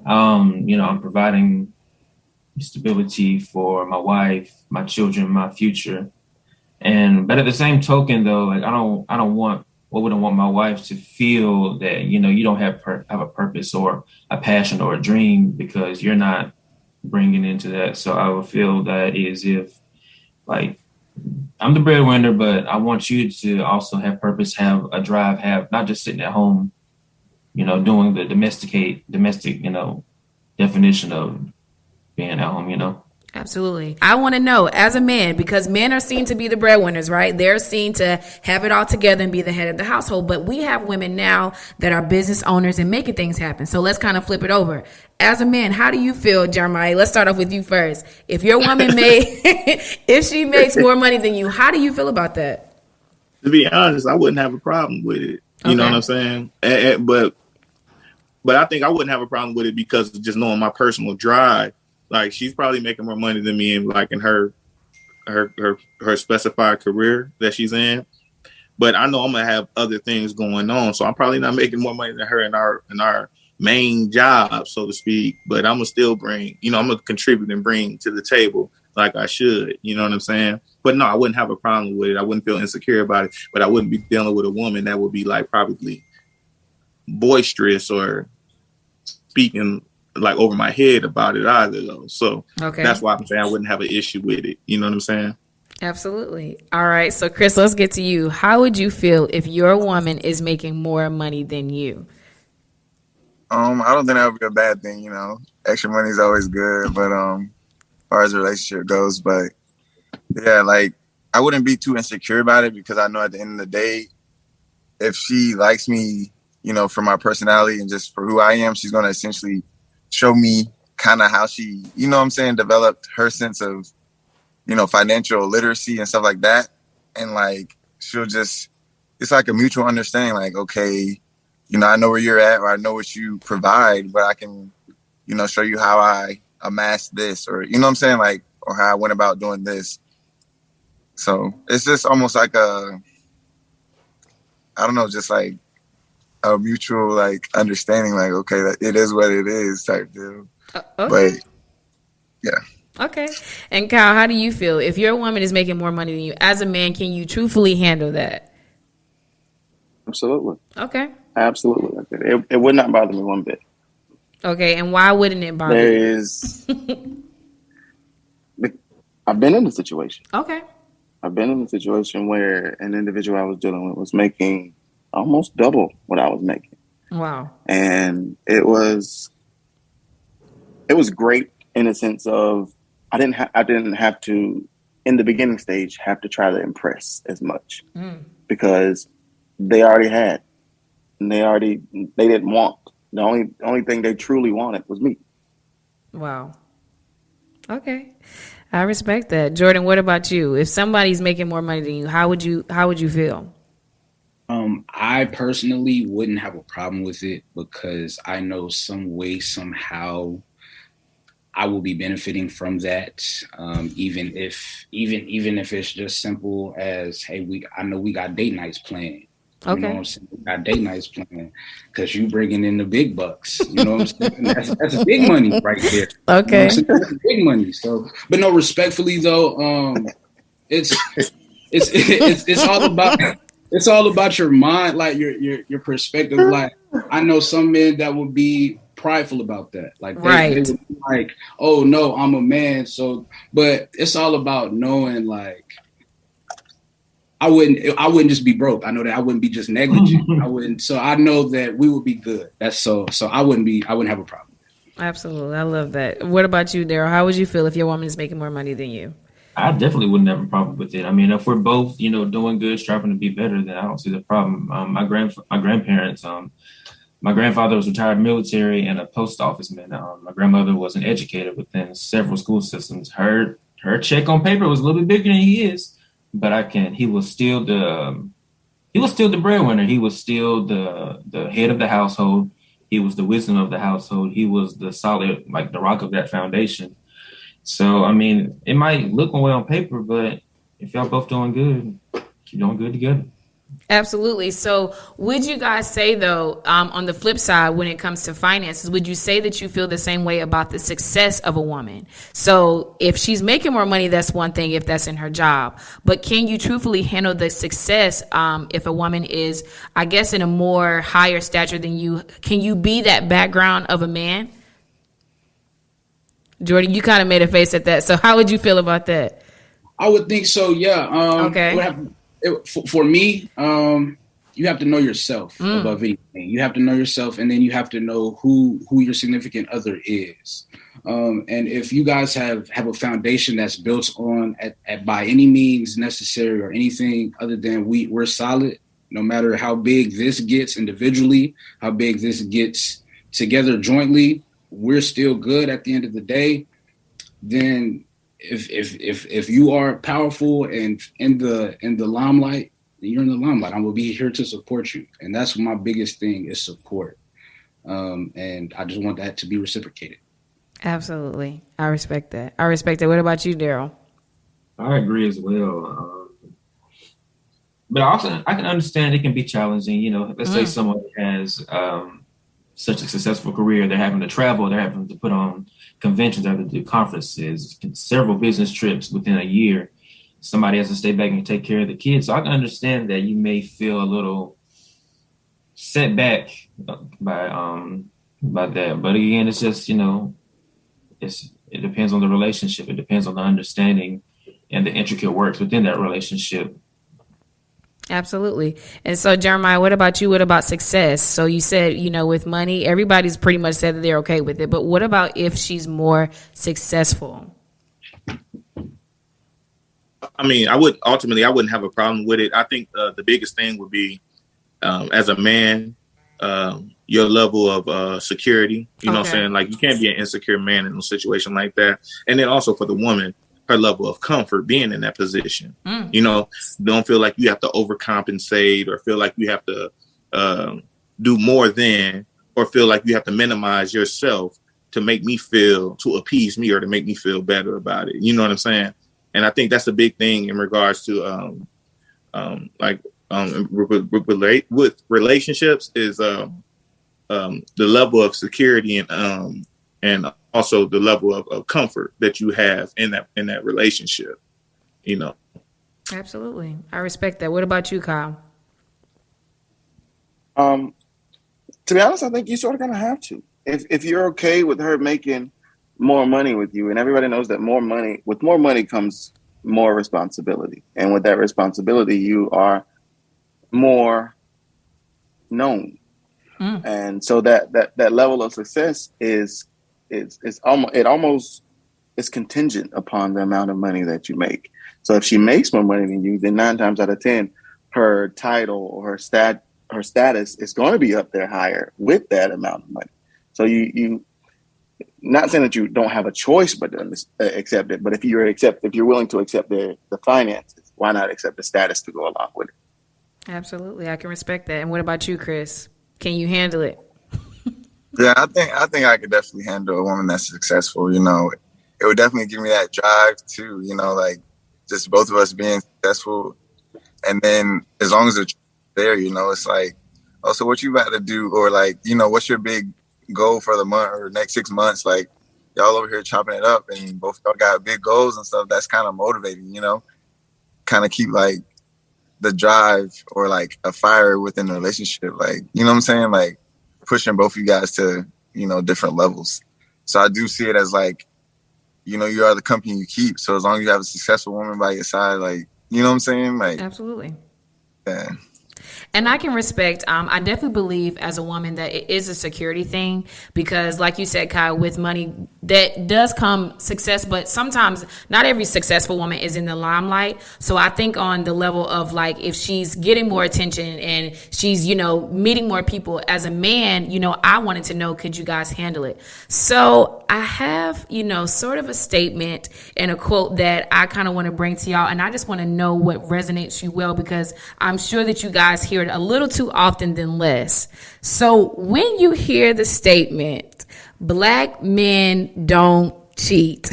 I'm providing stability for my wife, my children, my future. But at the same token, though, like I wouldn't want my wife to feel that, you don't have a purpose or a passion or a dream because you're not bringing into that. So I would feel that is if like I'm the breadwinner, but I want you to also have purpose, have a drive, have not just sitting at home, doing the domestic, definition of being at home, Absolutely. I want to know, as a man, because men are seen to be the breadwinners, right? They're seen to have it all together and be the head of the household. But we have women now that are business owners and making things happen. So let's kind of flip it over. As a man, how do you feel, Jeremiah? Let's start off with you first. If your woman if she makes more money than you, how do you feel about that? To be honest, I wouldn't have a problem with it. You know what I'm saying? But I think I wouldn't have a problem with it because of just knowing my personal drive. Like she's probably making more money than me in her specified career that she's in. But I know I'm gonna have other things going on. So I'm probably not making more money than her in our main job, so to speak. But I'm gonna still bring, I'm gonna contribute and bring to the table like I should. You know what I'm saying? But no, I wouldn't have a problem with it. I wouldn't feel insecure about it. But I wouldn't be dealing with a woman that would be like probably boisterous or speaking like over my head about it either, though. So Okay. that's why I'm saying I wouldn't have an issue with it. You know what I'm saying? Absolutely. All right. So, Chris, let's get to you. How would you feel if your woman is making more money than you? I don't think that would be a bad thing, you know. Extra money is always good, but as far as the relationship goes, but yeah, like I wouldn't be too insecure about it because I know at the end of the day, if she likes me, you know, for my personality and just for who I am, she's gonna essentially show me kind of how she, you know what I'm saying, developed her sense of, you know, financial literacy and stuff like that. And like she'll just, it's like a mutual understanding, like, okay, you know, I know where you're at or I know what you provide, but I can, you know, show you how I amassed this or, you know what I'm saying? Like, or how I went about doing this. So it's just almost like I don't know, just like a mutual like understanding, like, okay, that it is what it is type deal. Okay. But yeah. Okay. And Kyle, how do you feel if your woman is making more money than you? As a man, can you truthfully handle that? Absolutely. Okay. Absolutely. It would not bother me one bit. Okay. And why wouldn't it bother There you? is. I've been in a situation. Okay. I've been in a situation where an individual I was dealing with was making almost double what I was making. Wow. And it was great in a sense of I didn't have to in the beginning stage have to try to impress as much because they already had and they didn't want. The only thing they truly wanted was me. Wow. Okay. I respect that. Jordan, what about you? If somebody's making more money than you, how would you feel? I personally wouldn't have a problem with it because I know some way, somehow I will be benefiting from that. Even if it's just simple as, hey, I know we got date nights planned. You know what I'm saying? We got date nights planned because you bringing in the big bucks. You know what I'm saying? That's big money right there. Okay. You know that's big money. So, but no, respectfully though, it's all about your mind, like your perspective. Like I know some men that would be prideful about that. Like they would be like, oh no, I'm a man. So, but it's all about knowing like I wouldn't just be broke. I know that I wouldn't be just negligent. I wouldn't. So I know that we would be good. That's so I wouldn't have a problem. Absolutely. I love that. What about you, Daryl? How would you feel if your woman is making more money than you? I definitely wouldn't have a problem with it. I mean, if we're both, you know, doing good, striving to be better, then I don't see the problem. My grandparents, my grandfather was retired military and a post office man. My grandmother was an educator within several school systems. Her check on paper was a little bit bigger than he is, but he was still the breadwinner. He was still the head of the household. He was the wisdom of the household. He was the solid, like the rock of that foundation. So, I mean, it might look one way on paper, but if y'all both doing good, keep doing good together. Absolutely. So would you guys say, though, on the flip side, when it comes to finances, would you say that you feel the same way about the success of a woman? So if she's making more money, that's one thing if that's in her job. But can you truthfully handle the success if a woman is, I guess, in a more higher stature than you? Can you be that background of a man? Jordan, you kind of made a face at that. So how would you feel about that? I would think so, yeah. Okay. For me, you have to know yourself above anything. You have to know yourself, and then you have to know who your significant other is. And if you guys have a foundation that's built on at by any means necessary or anything other than we're solid, no matter how big this gets individually, how big this gets together jointly, we're still good at the end of the day. Then if you are powerful and in the limelight, then you're in the limelight. I will be here to support you, and that's my biggest thing is support. And I just want that to be reciprocated. Absolutely, I respect that. What about you, Daryl? I agree as well. But also, I can understand it can be challenging. You know, let's say someone has such a successful career. They're having to travel. They're having to put on conventions, they're having to do conferences, several business trips within a year. Somebody has to stay back and take care of the kids. So I can understand that you may feel a little set back by that. But again, it's just, it depends on the relationship. It depends on the understanding and the intricate works within that relationship. Absolutely. And so, Jeremiah, what about you? What about success? So you said, with money, everybody's pretty much said that they're okay with it. But what about if she's more successful? I mean, I wouldn't have a problem with it. I think the biggest thing would be, as a man, your level of security. You know what I'm saying? Like, you can't be an insecure man in a situation like that. And then also for the woman, her level of comfort being in that position. Don't feel like you have to overcompensate or feel like you have to do more than, or feel like you have to minimize yourself to appease me or to make me feel better about it. You know what I'm saying? And I think that's a big thing in regards to with relationships is the level of security and also the level of comfort that you have in that relationship. Absolutely. I respect that. What about you, Kyle? To be honest, I think you sort of gonna have to. If you're okay with her making more money with you, and everybody knows that with more money comes more responsibility. And with that responsibility, you are more known. And so that level of success is almost contingent upon the amount of money that you make. So if she makes more money than you, then 9 times out of 10, her title or her status is going to be up there higher with that amount of money. So you not saying that you don't have a choice but to accept it, but if you're willing to accept the finances, why not accept the status to go along with it? Absolutely, I can respect that. And what about you, Chris? Can you handle it? Yeah, I think I could definitely handle a woman that's successful. It would definitely give me that drive too. Like just both of us being successful, and then as long as it's there, it's like, oh, so what you about to do, or like, what's your big goal for the month or next 6 months? Like, y'all over here chopping it up, and both y'all got big goals and stuff. That's kind of motivating, kind of keep like the drive or like a fire within the relationship. Like, you know what I'm saying? Like pushing both of you guys to, different levels. So I do see it as like, you are the company you keep. So as long as you have a successful woman by your side, like, you know what I'm saying? Like, absolutely. Yeah. And I can respect, I definitely believe as a woman that it is a security thing because like you said, Kyle, with money that does come success, but sometimes not every successful woman is in the limelight. So I think on the level of like, if she's getting more attention and she's, meeting more people as a man, I wanted to know, could you guys handle it? So I have, sort of a statement and a quote that I kind of want to bring to y'all. And I just want to know what resonates you well, because I'm sure that you guys hear it a little too often than less. So when you hear the statement, black men don't cheat,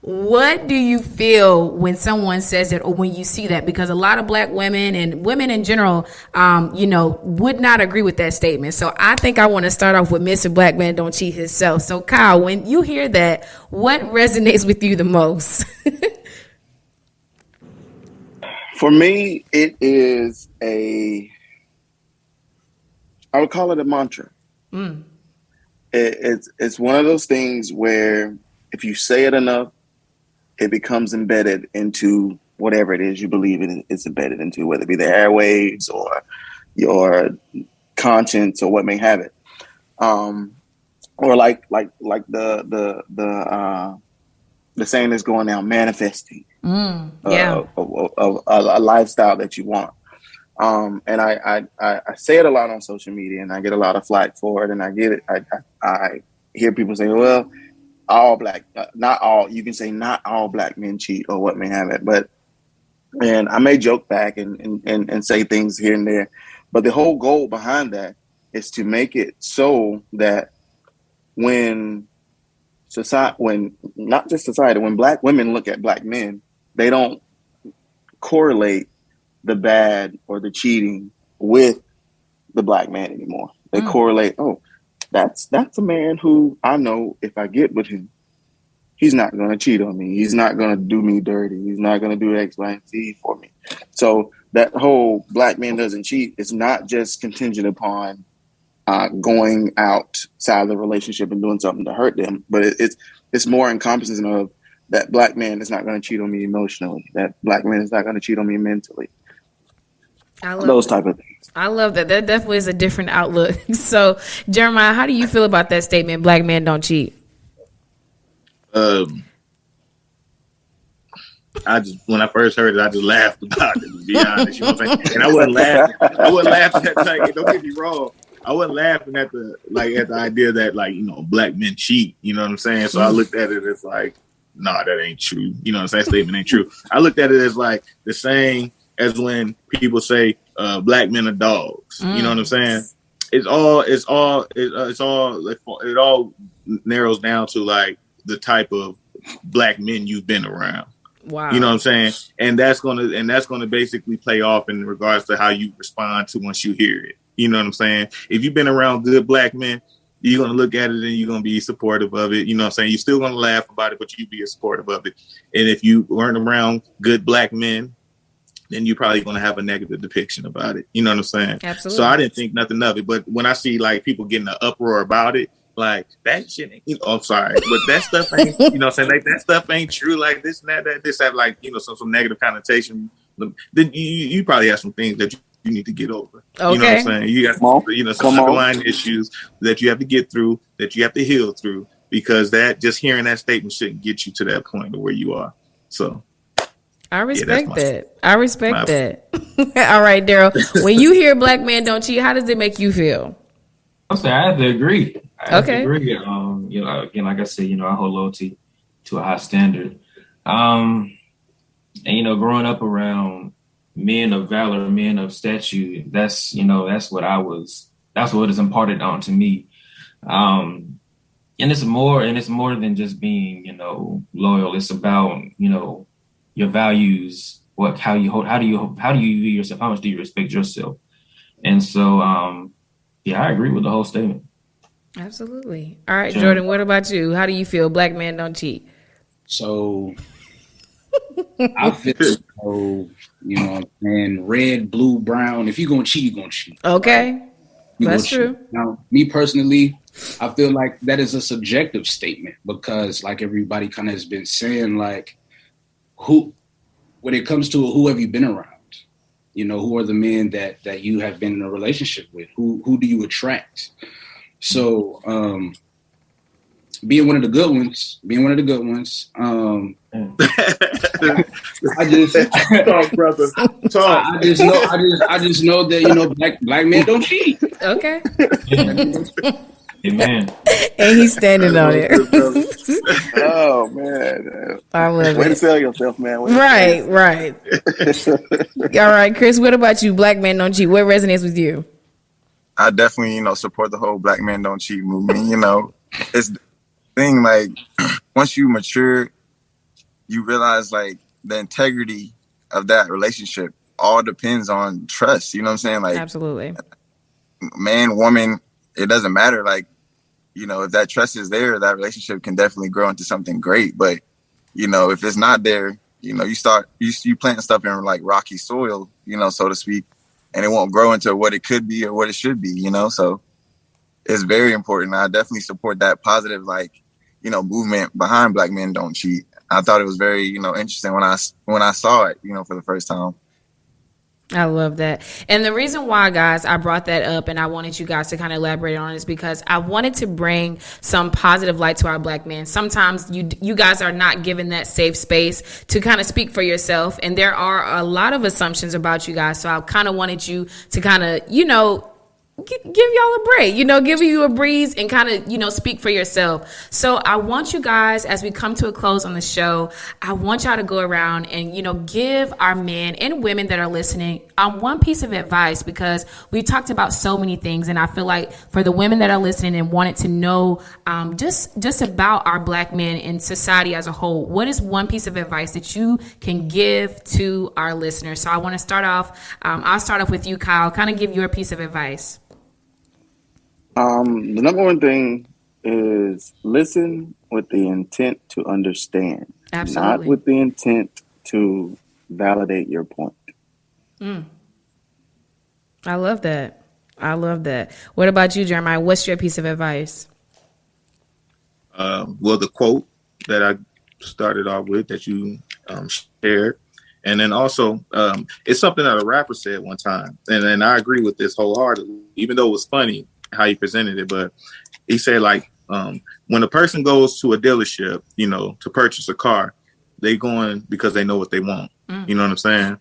what do you feel when someone says it or when you see that? Because a lot of black women and women in general, would not agree with that statement. So I think I want to start off with Mr. Black Man Don't Cheat himself. So Kyle, when you hear that, what resonates with you the most? For me, it is I would call it a mantra. It's one of those things where if you say it enough, it becomes embedded into whatever it is you believe it's embedded into, whether it be the airwaves or your conscience or what may have it. Or like the saying that's going now, manifesting a lifestyle that you want. And I say it a lot on social media, and I get a lot of flack for it. And I get it. I hear people say, "Well, not all." You can say not all black men cheat, or what may have it. And I may joke back and say things here and there, but the whole goal behind that is to make it so that when not just society, when black women look at black men, they don't correlate the bad or the cheating with the black man anymore. They correlate, oh, that's a man who I know if I get with him, he's not going to cheat on me. He's not going to do me dirty. He's not going to do X, Y, and Z for me. So that whole black man doesn't cheat is not just contingent upon going outside the relationship and doing something to hurt them, but it's more encompassing of that black man is not going to cheat on me emotionally. That black man is not going to cheat on me mentally. Those type of things. I love that. That definitely is a different outlook. So, Jeremiah, how do you feel about that statement? Black men don't cheat. I just, when I first heard it, I just laughed about it, to be honest. You know what I'm saying? And I wasn't laughing at like, don't get me wrong. I wasn't laughing at the idea that, like, you know, black men cheat. You know what I'm saying? So I looked at it as like, nah, that ain't true. You know what I'm saying? That statement ain't true. I looked at it as like the same as when people say black men are dogs. You know what I'm saying? It all narrows down to like the type of black men you've been around. Wow. You know what I'm saying? And that's gonna basically play off in regards to how you respond to once you hear it. You know what I'm saying? If you've been around good black men, you're gonna look at it and you're gonna be supportive of it. You know what I'm saying? You're still gonna laugh about it, but you be supportive of it. And if you weren't around good black men, then you're probably gonna have a negative depiction about it. You know what I'm saying? Absolutely. So I didn't think nothing of it. But when I see like people getting an uproar about it, like that shit, I'm sorry, but that stuff ain't, you know what I'm saying? Like that stuff ain't true. Like this and that this have like, you know, some negative connotation. Then you probably have some things that you need to get over. Okay. You know what I'm saying? You got some underlying issues that you have to get through, that you have to heal through, because that just hearing that statement shouldn't get you to that point of where you are. So I respect that. I respect that. All right, Daryl. When you hear black men don't cheat, how does it make you feel? I'll say I have to agree. I have to agree. You know, again, like I said, you know, I hold loyalty to a high standard. And you know, growing up around men of valor, men of statue, that's what is imparted onto me. And it's more than just being, you know, loyal. It's about, you know, your values, how do you view yourself? How much do you respect yourself? And so, yeah, I agree with the whole statement. Absolutely. All right, Jordan, what about you? How do you feel? Black men don't cheat. So I feel so, you know what I'm saying, red, blue, brown. If you're gonna cheat, you're gonna cheat. Okay. Right? That's true. Cheat. Now, me personally, I feel like that is a subjective statement because, like everybody kind of has been saying, like, when it comes to who have you been around? You know, who are the men that you have been in a relationship with? Who do you attract? So, being one of the good ones, I just know that, you know, black men don't cheat. Okay. Amen. And he's standing on it. Oh man, I love way it. to sell yourself, man. Right. All right, Chris, what about you? Black men don't cheat. What resonates with you? I definitely, you know, support the whole black men don't cheat movement. You know, it's the thing, like, once you mature, you realize like the integrity of that relationship all depends on trust. You know what I'm saying? Like, absolutely. Man, woman, it doesn't matter. Like, you know, if that trust is there, that relationship can definitely grow into something great. But, you know, if it's not there, you know, you plant stuff in like rocky soil, you know, so to speak, and it won't grow into what it could be or what it should be, you know? So it's very important. I definitely support that positive, like, you know, movement behind Black Men Don't Cheat. I thought it was very, you know, interesting when I saw it, you know, for the first time. I love that. And the reason why, guys, I brought that up and I wanted you guys to kind of elaborate on it is because I wanted to bring some positive light to our black men. Sometimes you guys are not given that safe space to kind of speak for yourself. And there are a lot of assumptions about you guys. So I kind of wanted you to kind of, you know, give y'all a break, you know, give you a breeze and kind of, you know, speak for yourself. So I want you guys, as we come to a close on the show, I want y'all to go around and, you know, give our men and women that are listening one piece of advice, because we talked about so many things. And I feel like for the women that are listening and wanted to know just about our black men in society as a whole, what is one piece of advice that you can give to our listeners? So I want to start off. I'll start off with you, Kyle. Kind of give your piece of advice. The number one thing is listen with the intent to understand, not Absolutely. with the intent to validate your point. I love that. I love that. What about you, Jeremiah? What's your piece of advice? Well, the quote that I started off with that you shared, and then also it's something that a rapper said one time, and I agree with this wholeheartedly. Even though it was funny how he presented it, but he said like when a person goes to a dealership, to purchase a car, they going because they know what they want. You know what I'm saying?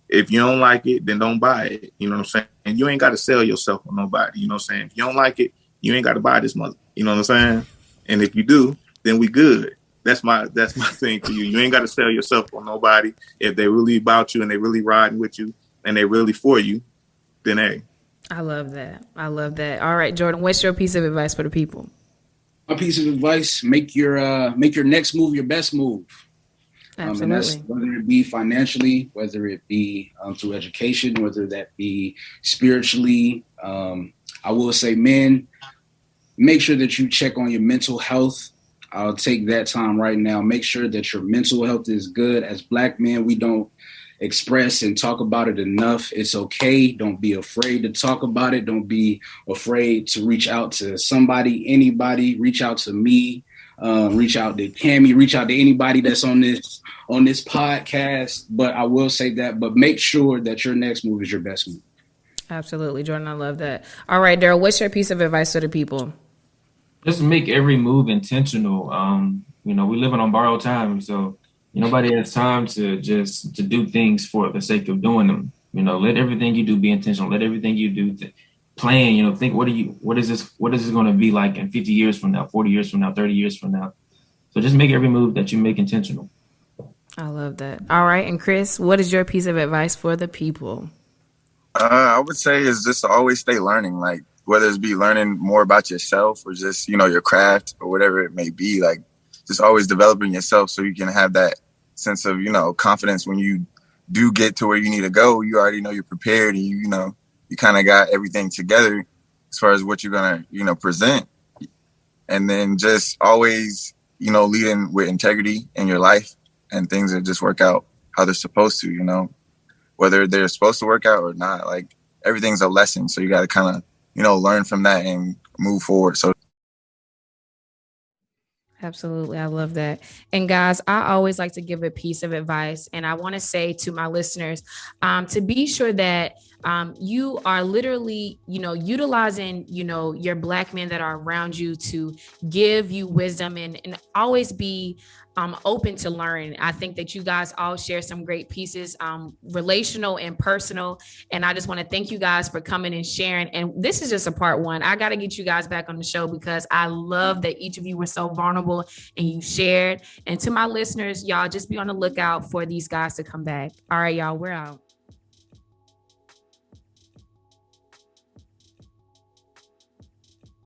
If you don't like it, then don't buy it. You know what I'm saying? And you ain't got to sell yourself on nobody. You know what I'm saying? If you don't like it, you ain't got to buy this mother. You know what I'm saying? And if you do, then we good. That's my thing for you. You ain't got to sell yourself on nobody. If they really about you and they really riding with you and they really for you, then hey. I love that. I love that. All right, Jordan, what's your piece of advice for the people? My piece of advice: make your next move your best move. And that's Absolutely. whether it be financially, whether it be through education, whether that be spiritually. I will say, men, make sure that you check on your mental health. I'll take that time right now. Make sure that your mental health is good. As Black men, we don't express and talk about it enough. It's okay. Don't be afraid to talk about it. Don't be afraid to reach out to somebody, anybody. Reach out to me. Reach out to Cammie. Reach out to anybody that's on this podcast. But I will say that. But make sure that your next move is your best move. Absolutely, Jordan. I love that. All right, Daryl, what's your piece of advice to the people? Just make every move intentional. We living on borrowed time, so nobody has time to do things for the sake of doing them. Let everything you do be intentional. Let everything you do plan. Think what is this going to be like in 50 years from now, 40 years from now, 30 years from now. So just make every move that you make intentional. I love that. All right, and Chris, what is your piece of advice for the people? I would say is just to always stay learning, like whether it's be learning more about yourself or just, your craft or whatever it may be, like just always developing yourself so you can have that sense of, confidence when you do get to where you need to go. You already know you're prepared and you kind of got everything together as far as what you're going to, present. And then just always, leading with integrity in your life and things that just work out how they're supposed to, whether they're supposed to work out or not. Like everything's a lesson. So you got to kind of, learn from that and move forward. So Absolutely. I love that. And guys, I always like to give a piece of advice. And I want to say to my listeners to be sure that you are literally, utilizing, your Black men that are around you to give you wisdom and always be open to learn. I think that you guys all share some great pieces, relational and personal. And I just want to thank you guys for coming and sharing. And this is just a part one. I got to get you guys back on the show because I love that each of you were so vulnerable and you shared. And to my listeners, y'all just be on the lookout for these guys to come back. All right, y'all, we're out.